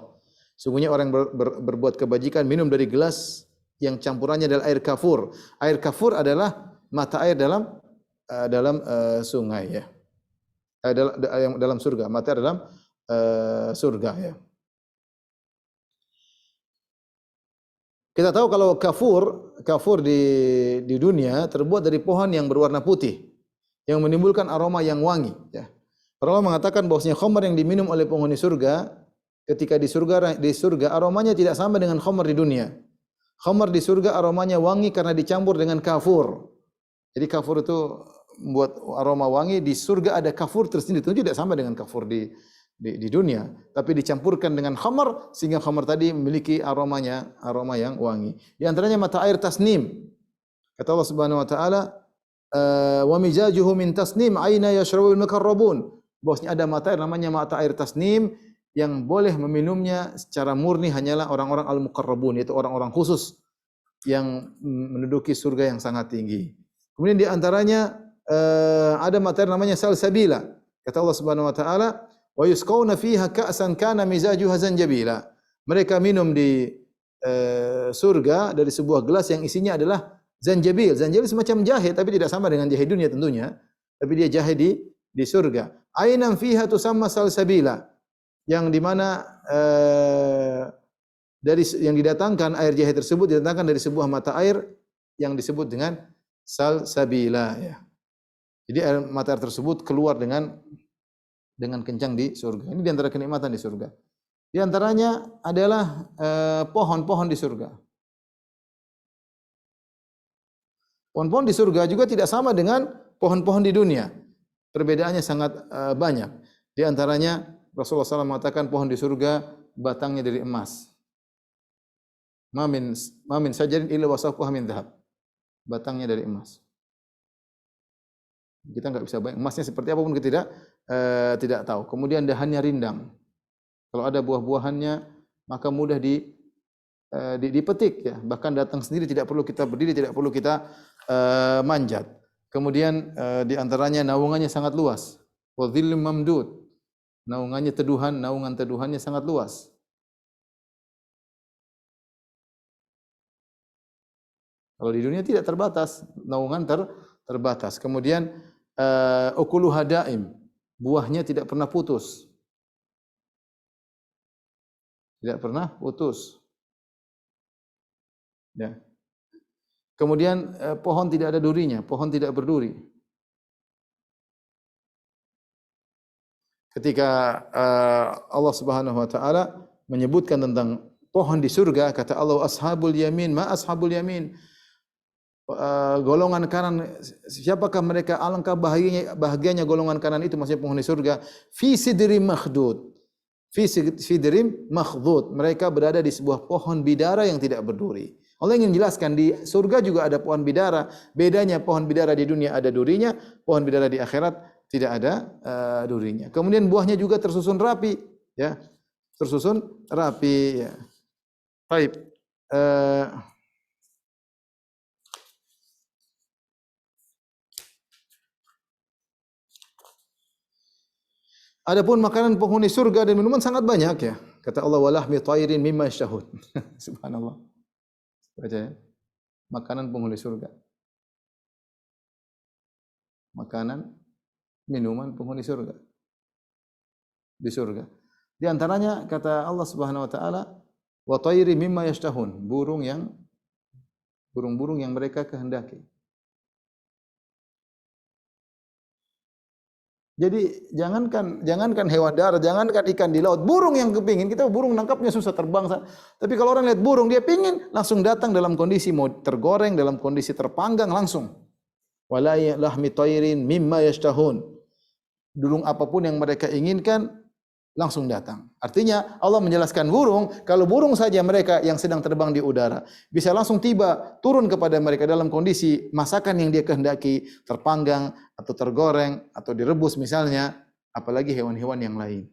Sungguhnya orang berbuat kebajikan minum dari gelas yang campurannya adalah air kafur. Air kafur adalah mata air dalam sungai ya. Dalam surga, mata air dalam surga ya. Kita tahu kalau kafur di dunia terbuat dari pohon yang berwarna putih yang menimbulkan aroma yang wangi ya. Para ulama mengatakan bahwasanya khamar yang diminum oleh penghuni surga ketika di surga aromanya tidak sama dengan khamar di dunia. Khamar di surga aromanya wangi karena dicampur dengan kafur. Jadi kafur itu membuat aroma wangi, di surga ada kafur tersendiri, tentu tidak sama dengan kafur di dunia, tapi dicampurkan dengan khamar sehingga khamar tadi memiliki aroma yang wangi. Di antaranya mata air tasnim. Kata Allah Subhanahu wa taala, wa mizajuhu min tasnim aina yashrabul mukarrabun. Bahwasanya ada mata air namanya mata air tasnim yang boleh meminumnya secara murni hanyalah orang-orang al-muqarrabun, yaitu orang-orang khusus yang menduduki surga yang sangat tinggi. Kemudian di antaranya ada mata air namanya salsabila. Kata Allah Subhanahu wa taala, wa yusqawna fiha ka'san kana mizajuha zanjabila. Mereka minum di surga dari sebuah gelas yang isinya adalah zanjabil. Zanjabil semacam jahe tapi tidak sama dengan jahe dunia tentunya, tapi dia jahe di surga. Ainan fiha tusamma salsabila, yang di mana yang didatangkan air jahe tersebut didatangkan dari sebuah mata air yang disebut dengan salsabila ya. Jadi mata air tersebut keluar dengan kencang di surga. Ini di antara kenikmatan di surga. Di antaranya adalah pohon-pohon di surga. Pohon-pohon di surga juga tidak sama dengan pohon-pohon di dunia. Perbedaannya sangat banyak. Di antaranya Rasulullah SAW mengatakan pohon di surga batangnya dari emas. Ma min sajarin illa wasafuha min dhahab. Batangnya dari emas. Kita enggak bisa bayang emasnya seperti apa pun kita tidak tahu. Kemudian dahannya rindang. Kalau ada buah-buahannya maka mudah dipetik ya. Bahkan datang sendiri, tidak perlu kita berdiri, tidak perlu kita manjat. Kemudian di antaranya naungannya sangat luas. Wa dhillim mamdud. Naungan teduhannya sangat luas. Kalau di dunia tidak terbatas, naungan terbatas. Kemudian ukuluha daim, buahnya tidak pernah putus. Tidak pernah putus. Ya. Kemudian pohon tidak ada durinya, pohon tidak berduri. Ketika Allah Subhanahu wa taala menyebutkan tentang pohon di surga, kata Allah, ashabul yamin, ma ashabul yamin. Golongan kanan, siapakah mereka? Alangkah bahagianya golongan kanan itu, maksudnya penghuni surga. Fi sidrim makhdud. Fi sidrim makhdud. Mereka berada di sebuah pohon bidara yang tidak berduri. Allah ingin jelaskan di surga juga ada pohon bidara. Bedanya pohon bidara di dunia ada durinya, pohon bidara di akhirat tidak ada durinya. Kemudian buahnya juga tersusun rapi, ya. Tersusun rapi, ya. Baik. Adapun makanan penghuni surga dan minuman sangat banyak ya. Kata Allah, walahmi thairin mimma yashtahun. Subhanallah. Baca ya. Makanan penghuni surga. Makanan, minuman penghuni surga. Di surga. Di antaranya kata Allah Subhanahu wa taala, wa thairin mimma yashtahun. Burung-burung yang mereka kehendaki. Jadi jangankan hewan darat, jangankan ikan di laut, burung yang kepingin, kita burung nangkapnya susah terbang. Tapi kalau orang lihat burung, dia pingin langsung datang dalam kondisi mau tergoreng, dalam kondisi terpanggang langsung. Wala lahmi thairin mimma yashtahun. Burung apapun yang mereka inginkan langsung datang. Artinya Allah menjelaskan burung, kalau burung saja mereka yang sedang terbang di udara bisa langsung tiba turun kepada mereka dalam kondisi masakan yang dia kehendaki, terpanggang atau tergoreng atau direbus misalnya, apalagi hewan-hewan yang lain.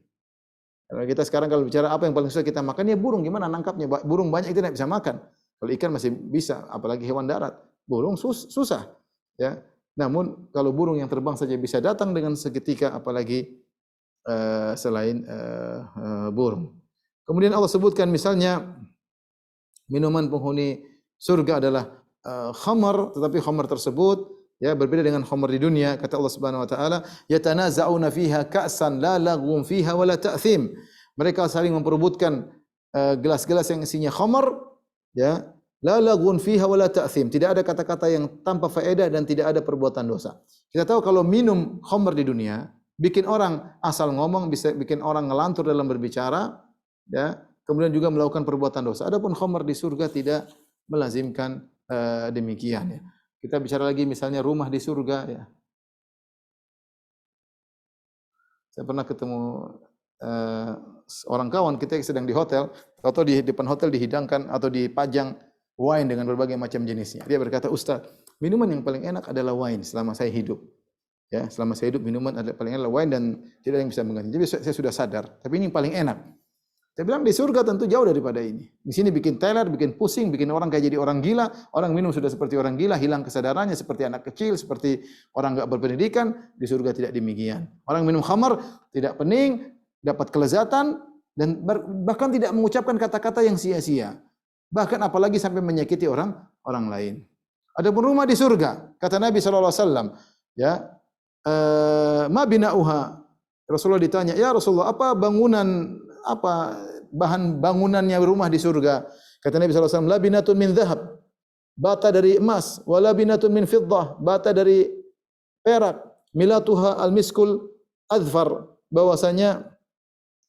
Kalau kita sekarang kalau bicara apa yang paling susah kita makan, ya burung. Gimana nangkapnya? Burung banyak itu tidak bisa makan. Kalau ikan masih bisa, apalagi hewan darat. Burung susah. Ya. Namun kalau burung yang terbang saja bisa datang dengan seketika, apalagi selain burung. Kemudian Allah sebutkan misalnya minuman penghuni surga adalah khamar, tetapi khamar tersebut ya berbeda dengan khamar di dunia. Kata Allah Subhanahu wa taala, yatanaza'una fiha ka'san la laghun fiha wala ta'thim. Mereka saling memperebutkan gelas-gelas yang isinya khamar, ya, la laghun fiha wala ta'thim. Tidak ada kata-kata yang tanpa faedah dan tidak ada perbuatan dosa. Kita tahu kalau minum khamar di dunia bikin orang asal ngomong, bisa bikin orang ngelantur dalam berbicara, ya. Kemudian juga melakukan perbuatan dosa. Adapun khamar di surga tidak melazimkan demikian, ya. Kita bicara lagi misalnya rumah di surga, ya. Saya pernah ketemu orang kawan kita yang sedang di hotel, atau di depan hotel dihidangkan atau dipajang wine dengan berbagai macam jenisnya. Dia berkata, "Ustaz, minuman yang paling enak adalah wine selama saya hidup." Ya, selama saya hidup minuman adalah paling enak wine dan tidak ada yang bisa mengganti. Jadi saya sudah sadar, tapi ini yang paling enak. Saya bilang di surga tentu jauh daripada ini. Di sini bikin teler, bikin pusing, bikin orang kayak jadi orang gila. Orang minum sudah seperti orang gila, hilang kesadarannya seperti anak kecil, seperti orang enggak berpendidikan. Di surga tidak demikian. Orang minum khamar tidak pening, dapat kelezatan dan bahkan tidak mengucapkan kata-kata yang sia-sia. Bahkan apalagi sampai menyakiti orang lain. Adapun rumah di surga, kata Nabi sallallahu alaihi wasallam, ya, ma bina'uha. Rasulullah ditanya, "Ya Rasulullah, apa bahan bangunannya rumah di surga?" Kata Nabi sallallahu alaihi wasallam, "Labinatun min dhahab." Bata dari emas, wa labinatun min fiddah, bata dari perak, milatuha al-miskul adfar, bahwasanya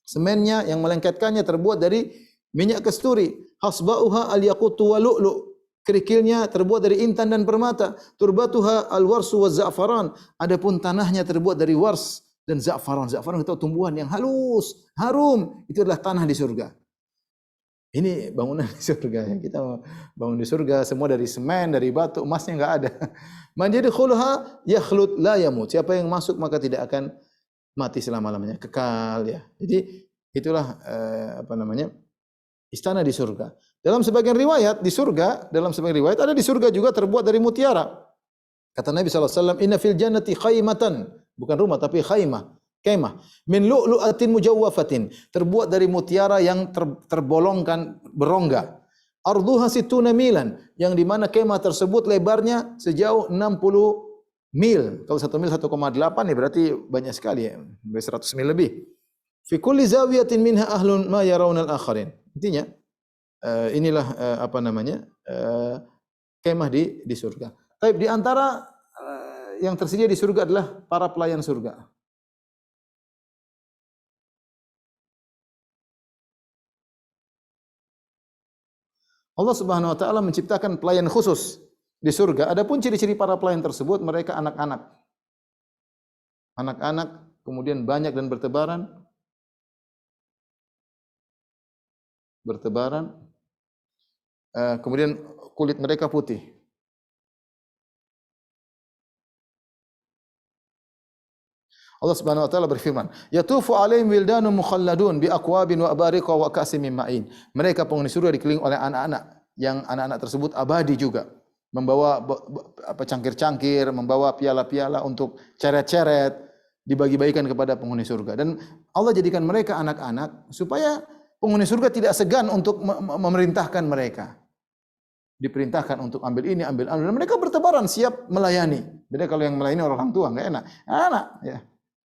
semennya yang melengketkannya terbuat dari minyak kasturi, hasbauha al-yaqutu wa lu'lu', kerikilnya terbuat dari intan dan permata, turbatuha al-warsu wa za'faran, adapun tanahnya terbuat dari wars dan za'faran. Za'faran itu tumbuhan yang halus, harum, itu adalah tanah di surga. Ini bangunan di surga, ya. Kita bangun di surga semua dari semen, dari batu, emasnya enggak ada. Man yadkhulha yakhlud la yamut. Siapa yang masuk maka tidak akan mati selama-lamanya, kekal, ya. Jadi itulah istana di surga. Dalam sebagian riwayat di surga, dalam sebagian riwayat ada di surga juga terbuat dari mutiara. Kata Nabi sallallahu alaihi wasallam, "Inna fil jannati khaymatan," bukan rumah tapi khaymah, kemah, "min lu'lu'atin mujawwafatin," terbuat dari mutiara yang terbolongkan berongga. "Arduha sittuna milan," yang di mana kemah tersebut lebarnya sejauh 60 mil. Kalau 1 mil 1,8 ya berarti banyak sekali, ya, 100 mil lebih. "Fi kulli zawiyatin minha ahlun ma yarawna al-akharin." Intinya inilah kemah di surga. Tapi di antara yang tersedia di surga adalah para pelayan surga. Allah Subhanahu wa taala menciptakan pelayan khusus di surga. Adapun ciri-ciri para pelayan tersebut, mereka anak-anak. Anak-anak, kemudian banyak dan bertebaran, kemudian kulit mereka putih. Allah Subhanahu wa taala berfirman, "Yatufu 'alaihim wildanun mukhalladun bi aqwabin wa abariqa wa ka'sin min ma'in." Mereka penghuni surga dikelilingi oleh anak-anak yang anak-anak tersebut abadi juga, membawa cangkir-cangkir, membawa piala-piala untuk ceret-ceret, dibagi-bagikan kepada penghuni surga. Dan Allah jadikan mereka anak-anak supaya penghuni surga tidak segan untuk memerintahkan mereka. Diperintahkan untuk ambil ini, ambil. Dan mereka bertebaran siap melayani. Beda kalau yang melayani orang tua, enggak enak. Anak, ya.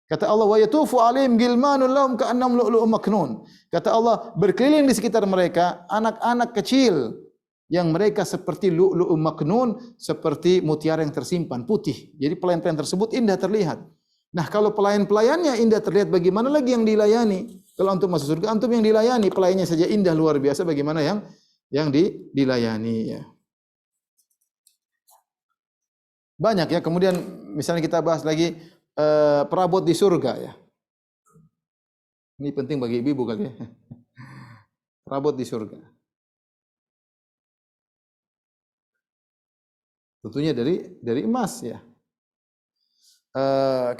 Kata Allah, "Wa yatufu 'alaihim gilmanun lahum ka'annahum lu'lu'un maknun." Kata Allah, berkeliling di sekitar mereka anak-anak kecil yang mereka seperti lu'lu'un maknun, seperti mutiara yang tersimpan, putih. Jadi pelayan-pelayan tersebut indah terlihat. Nah, kalau pelayan-pelayannya indah terlihat, bagaimana lagi yang dilayani? Kalau antum masuk surga, antum yang dilayani, pelayannya saja indah luar biasa, bagaimana yang dilayani, ya. Banyak, ya. Kemudian misalnya kita bahas lagi perabot di surga, ya. Ini penting bagi ibu kali, ya. Perabot di surga. Tentunya dari emas, ya.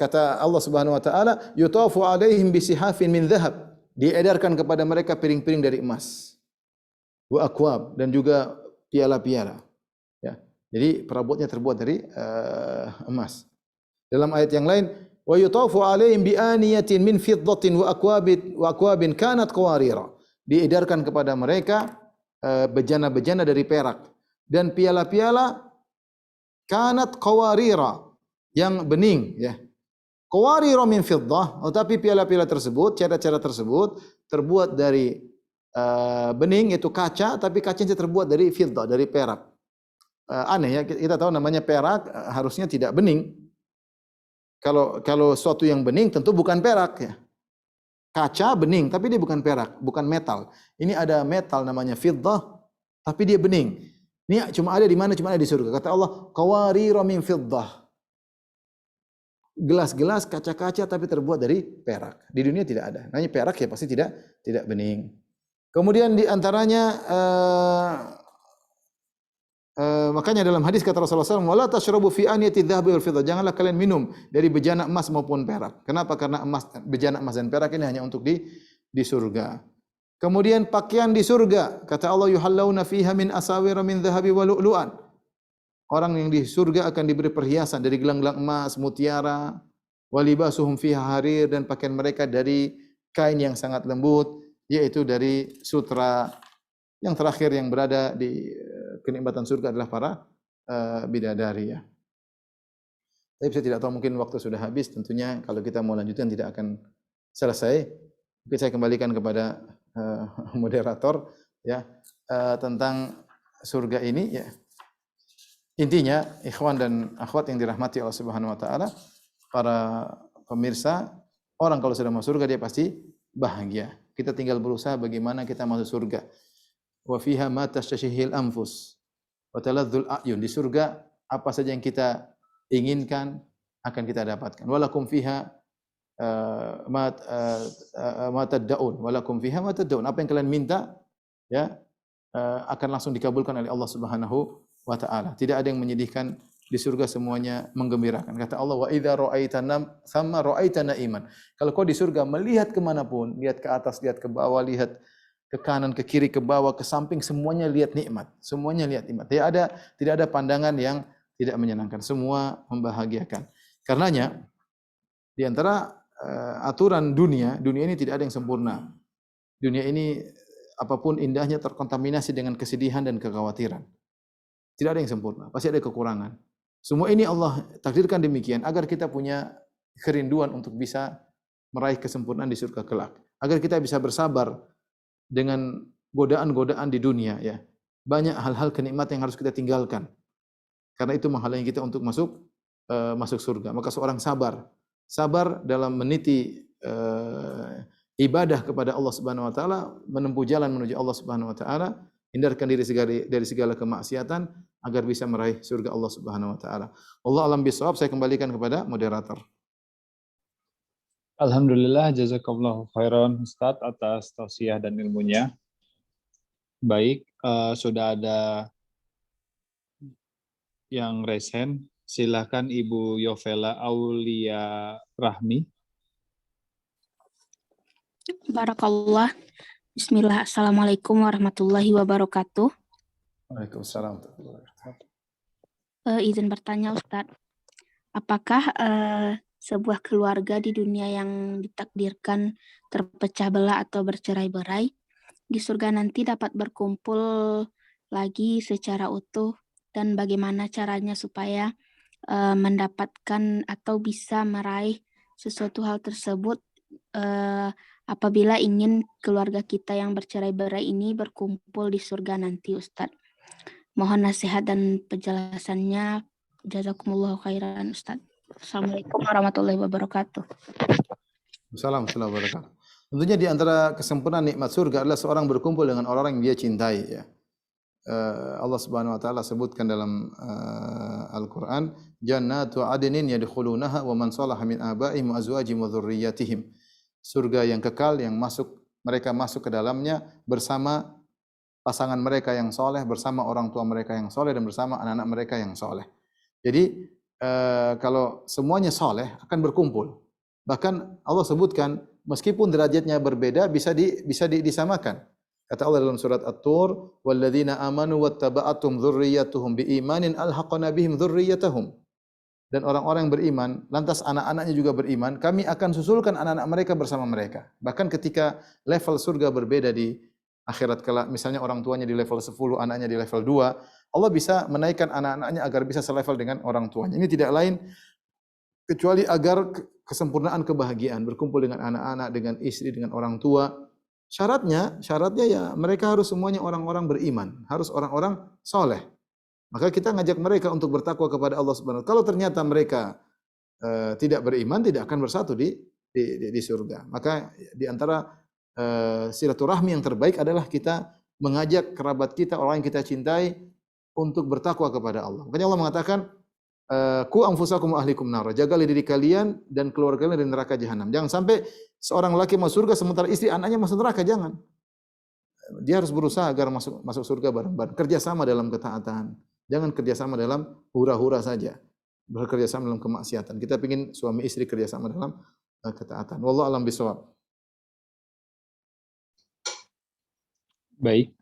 kata Allah Subhanahu wa taala, yutafu alaihim bisihafin min dhahab. Diedarkan kepada mereka piring-piring dari emas. Wa akwab, dan juga piala-piala. Ya. Jadi perabotnya terbuat dari emas. Dalam ayat yang lain, wa yutafu alaihim bi aniyatin min fiddatin wa akwabin kanat qawarira. Diedarkan kepada mereka bejana-bejana dari perak dan piala-piala kanat qawarira, yang bening, ya. Qawarira min fiddah, tetapi piala-piala tersebut, cara-cara tersebut terbuat dari bening, itu kaca, tapi kacanya terbuat dari fiddah, dari perak. Aneh ya, kita tahu namanya perak harusnya tidak bening. Kalau suatu yang bening tentu bukan perak, ya. Kaca bening, tapi dia bukan perak, bukan metal. Ini ada metal namanya fiddah, tapi dia bening. Ini cuma ada di mana? Cuma ada di surga. Kata Allah, qawarira min fiddah. Gelas-gelas, kaca-kaca, tapi terbuat dari perak. Di dunia tidak ada. Namanya perak ya pasti tidak bening. Kemudian di antaranya makanya dalam hadis kata Rasulullah SAW, wala tashrabu fi aniyati dhahabi wal fiddah. Janganlah kalian minum dari bejana emas maupun perak. Kenapa? Karena bejana emas dan perak ini hanya untuk di surga. Kemudian pakaian di surga, kata Allah, yuhallawna fiha min asawira min dhahabi wa lu'lu'an. Orang yang di surga akan diberi perhiasan dari gelang-gelang emas, mutiara, wa libasuhum fiha harir, dan pakaian mereka dari kain yang sangat lembut, yaitu dari sutra. Yang terakhir yang berada di kenikmatan surga adalah para bidadari, ya. Tapi saya tidak tahu, mungkin waktu sudah habis. Tentunya kalau kita mau lanjutkan tidak akan selesai. Mungkin saya kembalikan kepada moderator, ya, tentang surga ini, ya. Intinya, ikhwan dan akhwat yang dirahmati Allah Subhanahu wa taala, para pemirsa, orang kalau sudah masuk surga dia pasti bahagia. Kita tinggal berusaha bagaimana kita masuk surga. Wa fiha ma tashtahihil anfus wa taladzul a'yun. Di surga apa saja yang kita inginkan akan kita dapatkan. Walakum fiha ma tad'un. Walakum fiha ma tad'un. Apa yang kalian minta, ya, akan langsung dikabulkan oleh Allah Subhanahu wa taala. Tidak ada yang menyedihkan di surga, semuanya menggembirakan. Kata Allah, wa idza ra'aitana thamma ra'aitana iman. Kalau kau di surga melihat kemanapun, lihat ke atas, lihat ke bawah, lihat ke kanan, ke kiri, ke bawah, ke samping, semuanya lihat nikmat. Semuanya lihat nikmat. Tidak ada pandangan yang tidak menyenangkan. Semua membahagiakan. Karenanya di antara aturan dunia ini tidak ada yang sempurna. Dunia ini apapun indahnya terkontaminasi dengan kesedihan dan kekhawatiran. Tidak ada yang sempurna, pasti ada kekurangan. Semua ini Allah takdirkan demikian agar kita punya kerinduan untuk bisa meraih kesempurnaan di surga kelak. Agar kita bisa bersabar dengan godaan-godaan di dunia, ya. Banyak hal-hal kenikmatan yang harus kita tinggalkan. Karena itu menghalangi kita untuk masuk surga. Maka seorang sabar dalam meniti ibadah kepada Allah Subhanahu wa taala, menempuh jalan menuju Allah Subhanahu wa taala, hindarkan diri dari segala kemaksiatan agar bisa meraih surga Allah Subhanahu wa taala. Allah alam bisawab, saya kembalikan kepada moderator. Alhamdulillah, jazakallahu khairan Ustadz atas tausiah dan ilmunya. Baik, sudah ada yang resen. Silakan Ibu Yovela Aulia Rahmi. Barakallah. Bismillah. Assalamualaikum warahmatullahi wabarakatuh. Waalaikumsalam. Izin bertanya, Ustadz. Apakah sebuah keluarga di dunia yang ditakdirkan terpecah belah atau bercerai-berai, di surga nanti dapat berkumpul lagi secara utuh, dan bagaimana caranya supaya mendapatkan atau bisa meraih sesuatu hal tersebut apabila ingin keluarga kita yang bercerai-berai ini berkumpul di surga nanti, Ustadz. Mohon nasihat dan penjelasannya. Jazakumullahu khairan, Ustadz. Assalamualaikum warahmatullahi wabarakatuh. Assalamualaikum warahmatullahi wabarakatuh. Tentunya di antara kesempurnaan nikmat surga adalah seorang berkumpul dengan orang yang dia cintai, ya. Allah Subhanahu wa taala sebutkan dalam Al-Qur'an, jannatu adnin yadkhulunaha wa man salaha min abaihim wa azwajihim wa dzurriyyatihim. Surga yang kekal yang mereka masuk ke dalamnya bersama pasangan mereka yang soleh, bersama orang tua mereka yang soleh, dan bersama anak-anak mereka yang soleh. Jadi kalau semuanya soleh akan berkumpul. Bahkan Allah sebutkan meskipun derajatnya berbeda bisa disamakan. Kata Allah dalam surat At-Tur, "Walladzina amanu wattaba'athum dzurriyyatuhum biimanin alhaqna bihim dzurriyyatahum." Dan orang-orang yang beriman, lantas anak-anaknya juga beriman, kami akan susulkan anak-anak mereka bersama mereka. Bahkan ketika level surga berbeda di akhirat kelak, misalnya orang tuanya di level 10, anaknya di level 2, Allah bisa menaikkan anak-anaknya agar bisa selevel dengan orang tuanya. Ini tidak lain kecuali agar kesempurnaan kebahagiaan, berkumpul dengan anak-anak, dengan istri, dengan orang tua. Syaratnya ya mereka harus semuanya orang-orang beriman, harus orang-orang soleh. Maka kita ngajak mereka untuk bertakwa kepada Allah Subhanahu wa taala. Kalau ternyata mereka tidak beriman, tidak akan bersatu di surga. Maka di antara silaturahmi yang terbaik adalah kita mengajak kerabat kita, orang yang kita cintai untuk bertakwa kepada Allah. Makanya Allah mengatakan, "Qu anfusakum wa ahlikum nar." Jagalah diri kalian dan keluarga kalian dari neraka jahanam. Jangan sampai seorang laki masuk surga sementara istri anaknya masuk neraka, jangan. Dia harus berusaha agar masuk surga bareng-bareng. Kerjasama dalam ketaatan. Jangan kerjasama dalam hura-hura saja. Bekerjasama dalam kemaksiatan. Kita ingin suami istri kerjasama dalam ketaatan. Wallahu a'lam bishawab. Baik,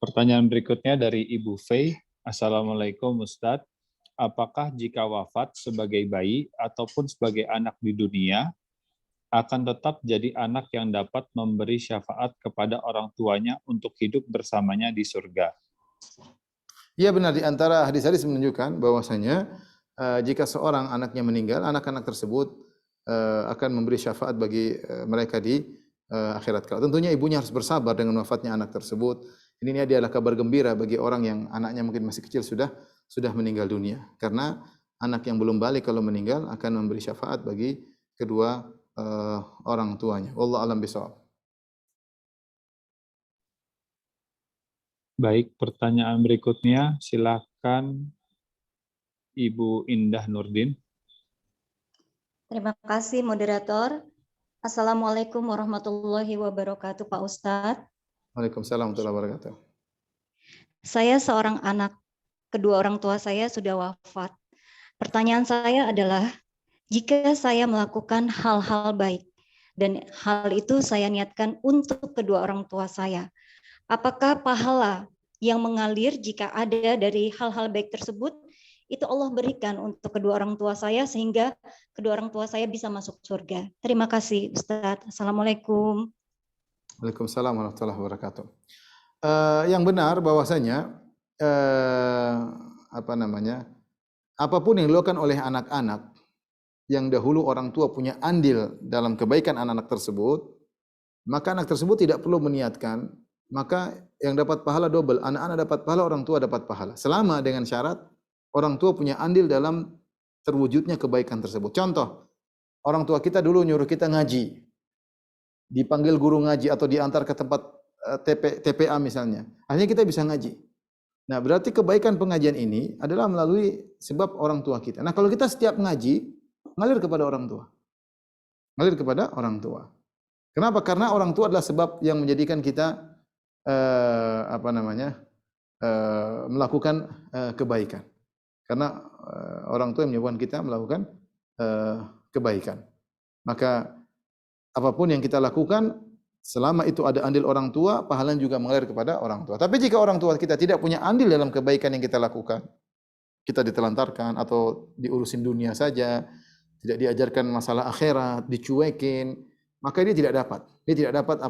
pertanyaan berikutnya dari Ibu Fei. Assalamualaikum Ustadz. Apakah jika wafat sebagai bayi ataupun sebagai anak di dunia, akan tetap jadi anak yang dapat memberi syafaat kepada orang tuanya untuk hidup bersamanya di surga? Ya benar, di antara hadis-hadis menunjukkan bahwasanya jika seorang anaknya meninggal, anak-anak tersebut akan memberi syafaat bagi mereka di akhirat kelak. Tentunya ibunya harus bersabar dengan wafatnya anak tersebut. Ini adalah kabar gembira bagi orang yang anaknya mungkin masih kecil sudah meninggal dunia. Karena anak yang belum balik kalau meninggal akan memberi syafaat bagi kedua orang tuanya. Wallahu a'lam bishawab. Baik, pertanyaan berikutnya silakan Ibu Indah Nurdin. Terima kasih moderator. Assalamualaikum warahmatullahi wabarakatuh Pak Ustadz. Waalaikumsalam warahmatullahi wabarakatuh. Saya seorang anak, kedua orang tua saya sudah wafat. Pertanyaan saya adalah, jika saya melakukan hal-hal baik dan hal itu saya niatkan untuk kedua orang tua saya, apakah pahala yang mengalir jika ada dari hal-hal baik tersebut itu Allah berikan untuk kedua orang tua saya sehingga kedua orang tua saya bisa masuk surga? Terima kasih Ustadz. Assalamualaikum. Waalaikumsalam warahmatullahi wabarakatuh. Yang benar bahwasanya apapun yang dilakukan oleh anak-anak yang dahulu orang tua punya andil dalam kebaikan anak-anak tersebut, maka anak tersebut tidak perlu meniatkan, maka yang dapat pahala double, anak-anak dapat pahala, orang tua dapat pahala. Selama dengan syarat orang tua punya andil dalam terwujudnya kebaikan tersebut. Contoh, orang tua kita dulu nyuruh kita ngaji, dipanggil guru ngaji atau diantar ke tempat TPA misalnya, akhirnya kita bisa ngaji. Nah, berarti kebaikan pengajian ini adalah melalui sebab orang tua kita. Nah, kalau kita setiap ngaji, ngalir kepada orang tua. Ngalir kepada orang tua. Kenapa? Karena orang tua adalah sebab yang menjadikan kita melakukan kebaikan. Karena orang tua yang menyebabkan kita melakukan kebaikan. Maka apapun yang kita lakukan, selama itu ada andil orang tua, pahalanya juga mengalir kepada orang tua. Tapi jika orang tua kita tidak punya andil dalam kebaikan yang kita lakukan, kita ditelantarkan atau diurusin dunia saja, tidak diajarkan masalah akhirat, dicuekin, maka dia tidak dapat. Dia tidak dapat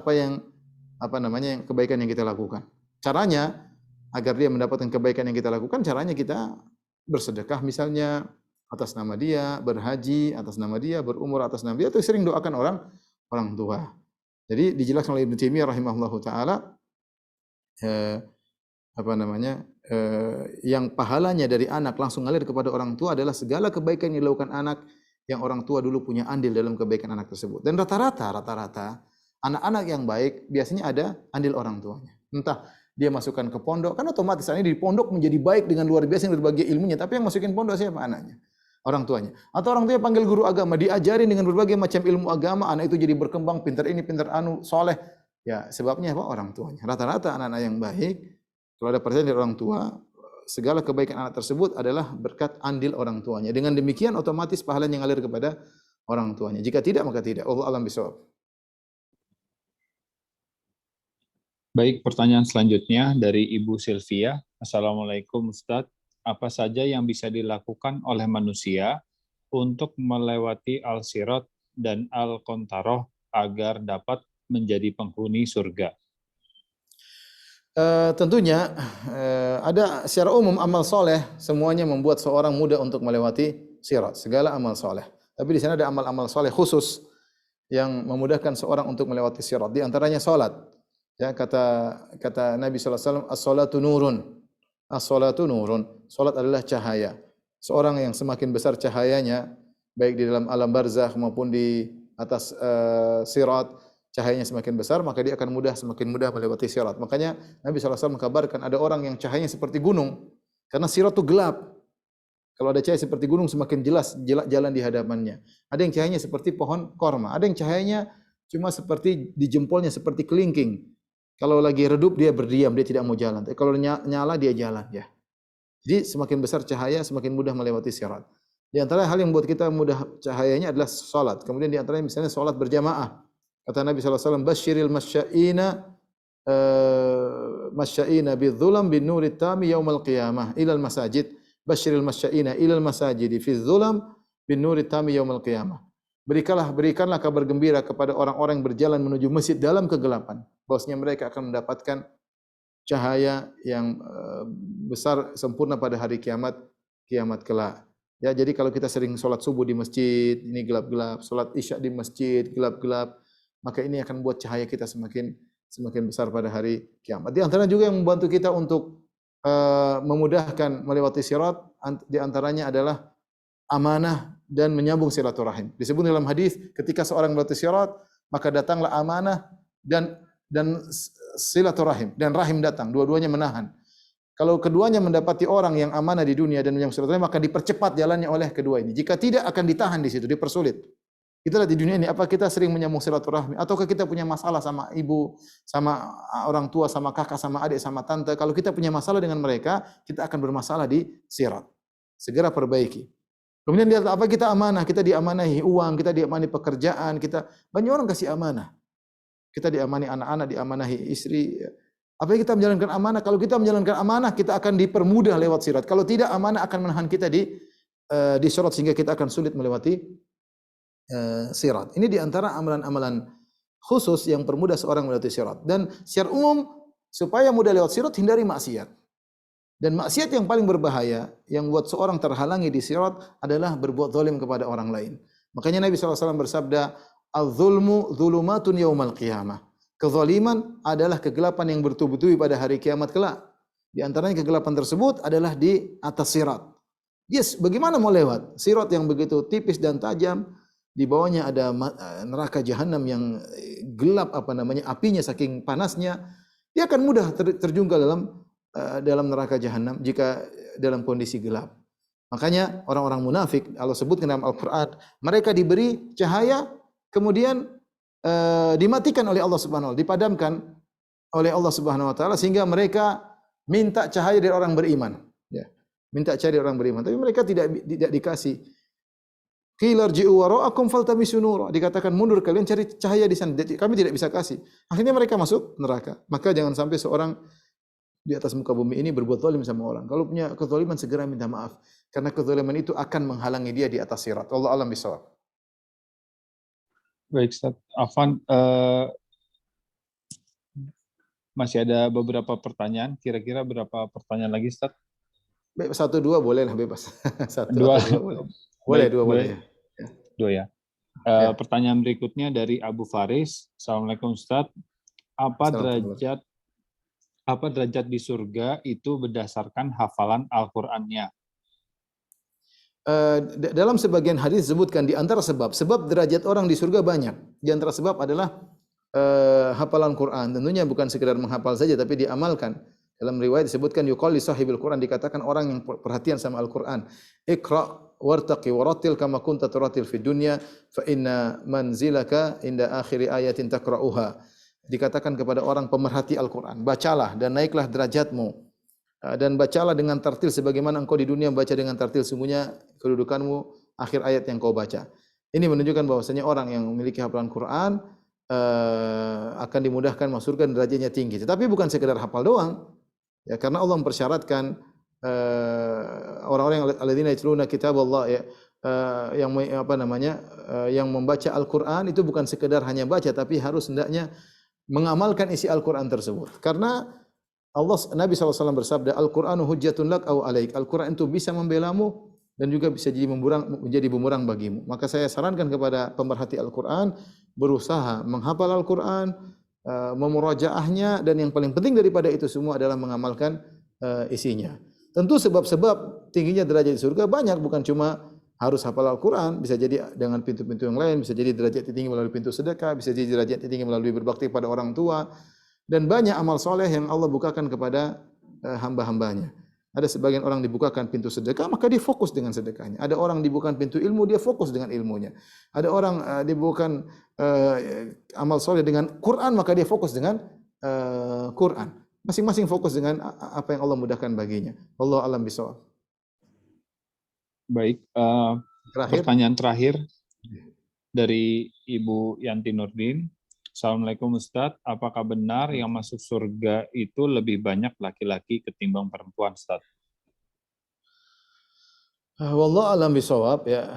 kebaikan yang kita lakukan. Caranya agar dia mendapatkan kebaikan yang kita lakukan, caranya kita bersedekah misalnya atas nama dia, berhaji atas nama dia, berumur atas nama dia, atau sering doakan orang tua. Jadi dijelaskan oleh Ibnu Taimiyah rahimahullahu taala yang pahalanya dari anak langsung ngalir kepada orang tua adalah segala kebaikan yang dilakukan anak yang orang tua dulu punya andil dalam kebaikan anak tersebut. Dan rata-rata anak-anak yang baik biasanya ada andil orang tuanya. Entah dia masukkan ke pondok, kan otomatis ini di pondok menjadi baik dengan luar biasa yang berbagai ilmunya, tapi yang masukin pondok siapa? Anaknya. Orang tuanya. Atau orang tuanya panggil guru agama, diajarin dengan berbagai macam ilmu agama, anak itu jadi berkembang, pintar ini, pintar anu, soleh. Ya, sebabnya apa? Orang tuanya. Rata-rata anak-anak yang baik, kalau ada perhatian dari orang tua, segala kebaikan anak tersebut adalah berkat andil orang tuanya. Dengan demikian otomatis pahalanya ngalir kepada orang tuanya. Jika tidak maka tidak. Allah alam bisawab. Baik, pertanyaan selanjutnya dari Ibu Sylvia. Assalamualaikum Ustadz. Apa saja yang bisa dilakukan oleh manusia untuk melewati Al-Sirat dan Al-Qantarah agar dapat menjadi penghuni surga? Tentunya ada secara umum amal soleh semuanya membuat seorang mudah untuk melewati sirat, segala amal soleh. Tapi di sana ada amal-amal soleh khusus yang memudahkan seorang untuk melewati sirat. Di antaranya salat. Ya, kata Nabi sallallahu alaihi wasallam, as-salatu nurun. As-salatu nurun. Salat adalah cahaya. Seorang yang semakin besar cahayanya baik di dalam alam barzakh maupun di atas sirat, cahayanya semakin besar, maka dia akan semakin mudah melewati sirat. Makanya Nabi SAW mengkabarkan ada orang yang cahayanya seperti gunung, karena sirat itu gelap. Kalau ada cahaya seperti gunung, semakin jelas jalan di hadapannya. Ada yang cahayanya seperti pohon korma, ada yang cahayanya cuma seperti di jempolnya, seperti kelingking. Kalau lagi redup, dia berdiam, dia tidak mau jalan. Tapi kalau nyala, dia jalan. Ya. Jadi semakin besar cahaya, semakin mudah melewati sirat. Di antara hal yang membuat kita mudah cahayanya adalah salat. Kemudian di antaranya misalnya salat berjamaah. Kata Nabi SAW, Basyiril masya'ina bidzulam bin nuri tami yaumal qiyamah ilal masajid. Basyiril masya'ina ilal masajidi fi dzulam bin nuri tami yaumal qiyamah. Berikanlah kabar gembira kepada orang-orang yang berjalan menuju masjid dalam kegelapan. Bahwasanya mereka akan mendapatkan cahaya yang besar sempurna pada hari kiamat kelak. Ya, jadi kalau kita sering salat subuh di masjid, ini gelap-gelap, salat isya di masjid, gelap-gelap, maka ini akan membuat cahaya kita semakin besar pada hari kiamat. Di antara juga yang membantu kita untuk memudahkan melewati sirat, di antaranya adalah amanah dan menyambung silaturahim. Disebut dalam hadis, ketika seorang melewati sirat, maka datanglah amanah dan silaturahim, dan rahim datang, dua-duanya menahan. Kalau keduanya mendapati orang yang amanah di dunia dan menyambung silaturahim, maka dipercepat jalannya oleh kedua ini. Jika tidak, akan ditahan di situ, dipersulit. Kita lihat di dunia ini, apa kita sering menyambung silaturahmi, ataukah kita punya masalah sama ibu, sama orang tua, sama kakak, sama adik, sama tante. Kalau kita punya masalah dengan mereka, kita akan bermasalah di sirat. Segera perbaiki. Kemudian lihat apa kita amanah, kita diamanahi uang, kita diamanahi pekerjaan, banyak orang kasih amanah. Kita diamani anak-anak, diamanahi istri. Apa yang kita menjalankan amanah? Kalau kita menjalankan amanah, kita akan dipermudah lewat sirat. Kalau tidak, amanah akan menahan kita di sirat sehingga kita akan sulit melewati sirat. Ini diantara amalan-amalan khusus yang permudah seorang melewati sirat. Dan secara umum, supaya mudah lewat sirat, hindari maksiat. Dan maksiat yang paling berbahaya, yang buat seorang terhalangi di sirat, adalah berbuat zalim kepada orang lain. Makanya Nabi SAW bersabda, "Al-zulmu zulumatun yaumal qiyamah." Kezaliman adalah kegelapan yang bertubi-tubi pada hari kiamat kelak. Di antaranya kegelapan tersebut adalah di atas sirat. Yes, bagaimana mau lewat? Sirat yang begitu tipis dan tajam, di bawahnya ada neraka jahanam yang gelap apinya saking panasnya. Dia akan mudah terjungkal dalam neraka jahanam jika dalam kondisi gelap. Makanya orang-orang munafik Allah sebutkan dalam Al-Qur'an, mereka diberi cahaya kemudian dimatikan oleh Allah Subhanahu wa taala, dipadamkan oleh Allah Subhanahu wa taala sehingga mereka minta cahaya dari orang beriman, ya. Minta cahaya dari orang beriman, tapi mereka tidak dikasih. Qila irji'u wara'akum faltamisu nura. Dikatakan mundur kalian cari cahaya di sana. Kami tidak bisa kasih. Akhirnya mereka masuk neraka. Maka jangan sampai seorang di atas muka bumi ini berbuat zalim sama orang. Kalau punya kezaliman segera minta maaf. Karena kezaliman itu akan menghalangi dia di atas sirat. Allah alam bisawab. Baik, Ustaz. Afwan, masih ada beberapa pertanyaan. Kira-kira berapa pertanyaan lagi, Ustaz? 1-2 boleh lah bebas. 1 dua. atau 2 boleh. Boleh, 2 boleh. Dua ya. Pertanyaan berikutnya dari Abu Faris. Assalamualaikum Ustaz. Apa derajat di surga itu berdasarkan hafalan Al-Qur'annya? Dalam sebagian hadis disebutkan di antara sebab derajat orang di surga banyak. Di antara sebab adalah hafalan Quran. Tentunya bukan sekedar menghafal saja tapi diamalkan. Dalam riwayat disebutkan yuqal li sahibil Quran, dikatakan orang yang perhatian sama Al-Qur'an. Iqra wartaqi warattil kama kunta turatil fid dunya fa inna manzilaka inda akhiri ayatin taqra'uha. Dikatakan kepada orang pemerhati Al-Qur'an, bacalah dan naiklah derajatmu dan bacalah dengan tartil sebagaimana engkau di dunia baca dengan tartil, sungguhnya kedudukanmu akhir ayat yang kau baca. Ini menunjukkan bahwasanya orang yang memiliki hafalan Quran akan dimudahkan masuk surga dan derajatnya tinggi. Tetapi bukan sekedar hafal doang, ya, karena Allah mempersyaratkan orang-orang yang alladzina yatluna kitaballah, ya, yang membaca Al-Qur'an itu bukan sekedar hanya baca, tapi harus hendaknya mengamalkan isi Al-Qur'an tersebut. Karena Nabi SAW bersabda, Al-Qur'anu hujjatun lak au alaik. Al-Qur'an itu bisa membelamu dan juga bisa menjadi bumerang bagimu. Maka saya sarankan kepada pemerhati Al-Qur'an berusaha menghafal Al-Qur'an, memurajaahnya, dan yang paling penting daripada itu semua adalah mengamalkan isinya. Tentu sebab-sebab tingginya derajat di surga banyak, bukan cuma harus hafal Al-Qur'an, bisa jadi dengan pintu-pintu yang lain, bisa jadi derajat tinggi melalui pintu sedekah, bisa jadi derajat tinggi melalui berbakti pada orang tua, dan banyak amal soleh yang Allah bukakan kepada hamba-hambanya. Ada sebagian orang dibukakan pintu sedekah, maka dia fokus dengan sedekahnya. Ada orang dibukakan pintu ilmu, dia fokus dengan ilmunya. Ada orang dibukakan amal soleh dengan Quran, maka dia fokus dengan Quran. Masing-masing fokus dengan apa yang Allah mudahkan baginya. Wallahu a'lam bishawab. Baik, pertanyaan terakhir dari Ibu Yanti Nurdin. Assalamualaikum Ustadz, apakah benar yang masuk surga itu lebih banyak laki-laki ketimbang perempuan, Ustadz? Wallahu a'lam bishawab, ya.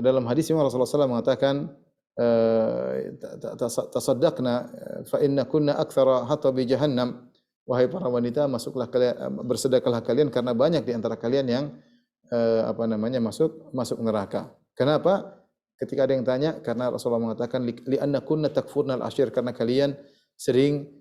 Dalam hadis yang Rasulullah SAW mengatakan, tasaddaqna fa inna kunna aktsara hatabi jahannam. Wahai para wanita, bersedekahlah kalian karena banyak di antara kalian yang masuk neraka. Kenapa? Ketika ada yang tanya, karena Rasulullah mengatakan li anna kunna takfurnal ashir, karena kalian sering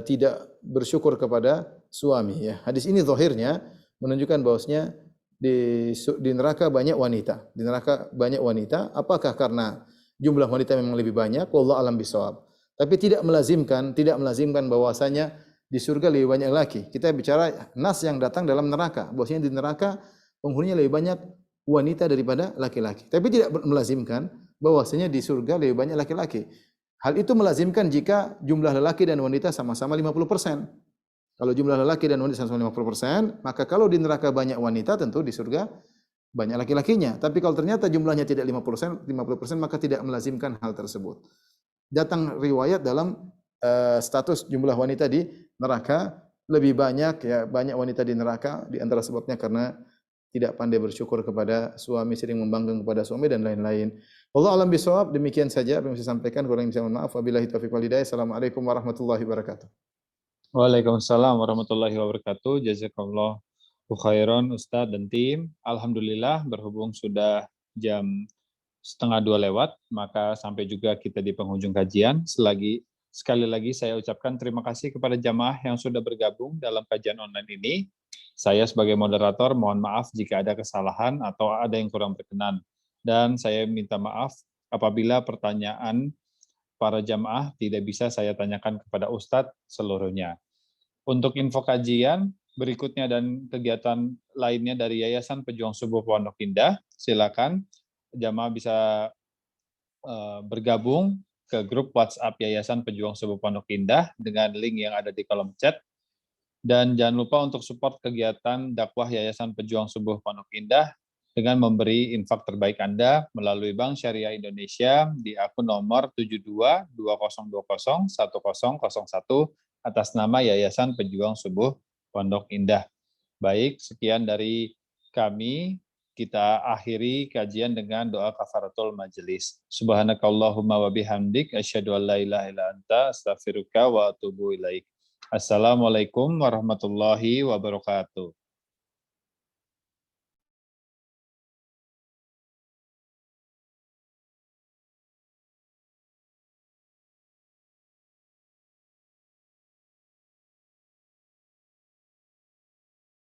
tidak bersyukur kepada suami, ya. Hadis ini zahirnya menunjukkan bahwasanya di neraka banyak wanita. Di neraka banyak wanita, apakah karena jumlah wanita memang lebih banyak? Wallahu a'lam bishawab. Tapi tidak melazimkan bahwasanya di surga lebih banyak laki. Kita bicara nas yang datang dalam neraka, bahwasanya di neraka penghuninya lebih banyak wanita daripada laki-laki. Tapi tidak melazimkan bahwasanya di surga lebih banyak laki-laki. Hal itu melazimkan jika jumlah lelaki dan wanita sama-sama 50%. Kalau jumlah lelaki dan wanita sama-sama 50%, maka kalau di neraka banyak wanita, tentu di surga banyak laki-lakinya. Tapi kalau ternyata jumlahnya tidak 50%, maka tidak melazimkan hal tersebut. Datang riwayat dalam status jumlah wanita di neraka lebih banyak, ya, banyak wanita di neraka, di antara sebabnya karena tidak pandai bersyukur kepada suami, sering membangkang kepada suami, dan lain-lain. Wallahu a'lam bishawab. Demikian saja apa yang bisa sampaikan, kurang bisa mohon maaf. Wabillahi taufiq wal hidayah. Assalamualaikum warahmatullahi wabarakatuh. Waalaikumsalam warahmatullahi wabarakatuh. Jazakallahu khairan Ustadz dan tim. Alhamdulillah, berhubung sudah jam 1:30 lewat, maka sampai juga kita di penghujung kajian. Sekali lagi saya ucapkan terima kasih kepada jamaah yang sudah bergabung dalam kajian online ini. Saya sebagai moderator mohon maaf jika ada kesalahan atau ada yang kurang berkenan. Dan saya minta maaf apabila pertanyaan para jamaah tidak bisa saya tanyakan kepada Ustadz seluruhnya. Untuk info kajian berikutnya dan kegiatan lainnya dari Yayasan Pejuang Subuh Pondok Indah, silakan jamaah bisa bergabung ke grup WhatsApp Yayasan Pejuang Subuh Pondok Indah dengan link yang ada di kolom chat. Dan jangan lupa untuk support kegiatan dakwah Yayasan Pejuang Subuh Pondok Indah dengan memberi infak terbaik Anda melalui Bank Syariah Indonesia di akun nomor 7220201001 atas nama Yayasan Pejuang Subuh Pondok Indah. Baik, sekian dari kami. Kita akhiri kajian dengan doa kafaratul majelis. Subhanakallahumma wa bihamdik asyhadu an la ilaha illa anta astaghfiruka wa atubu ilaik. Assalamualaikum warahmatullahi wabarakatuh.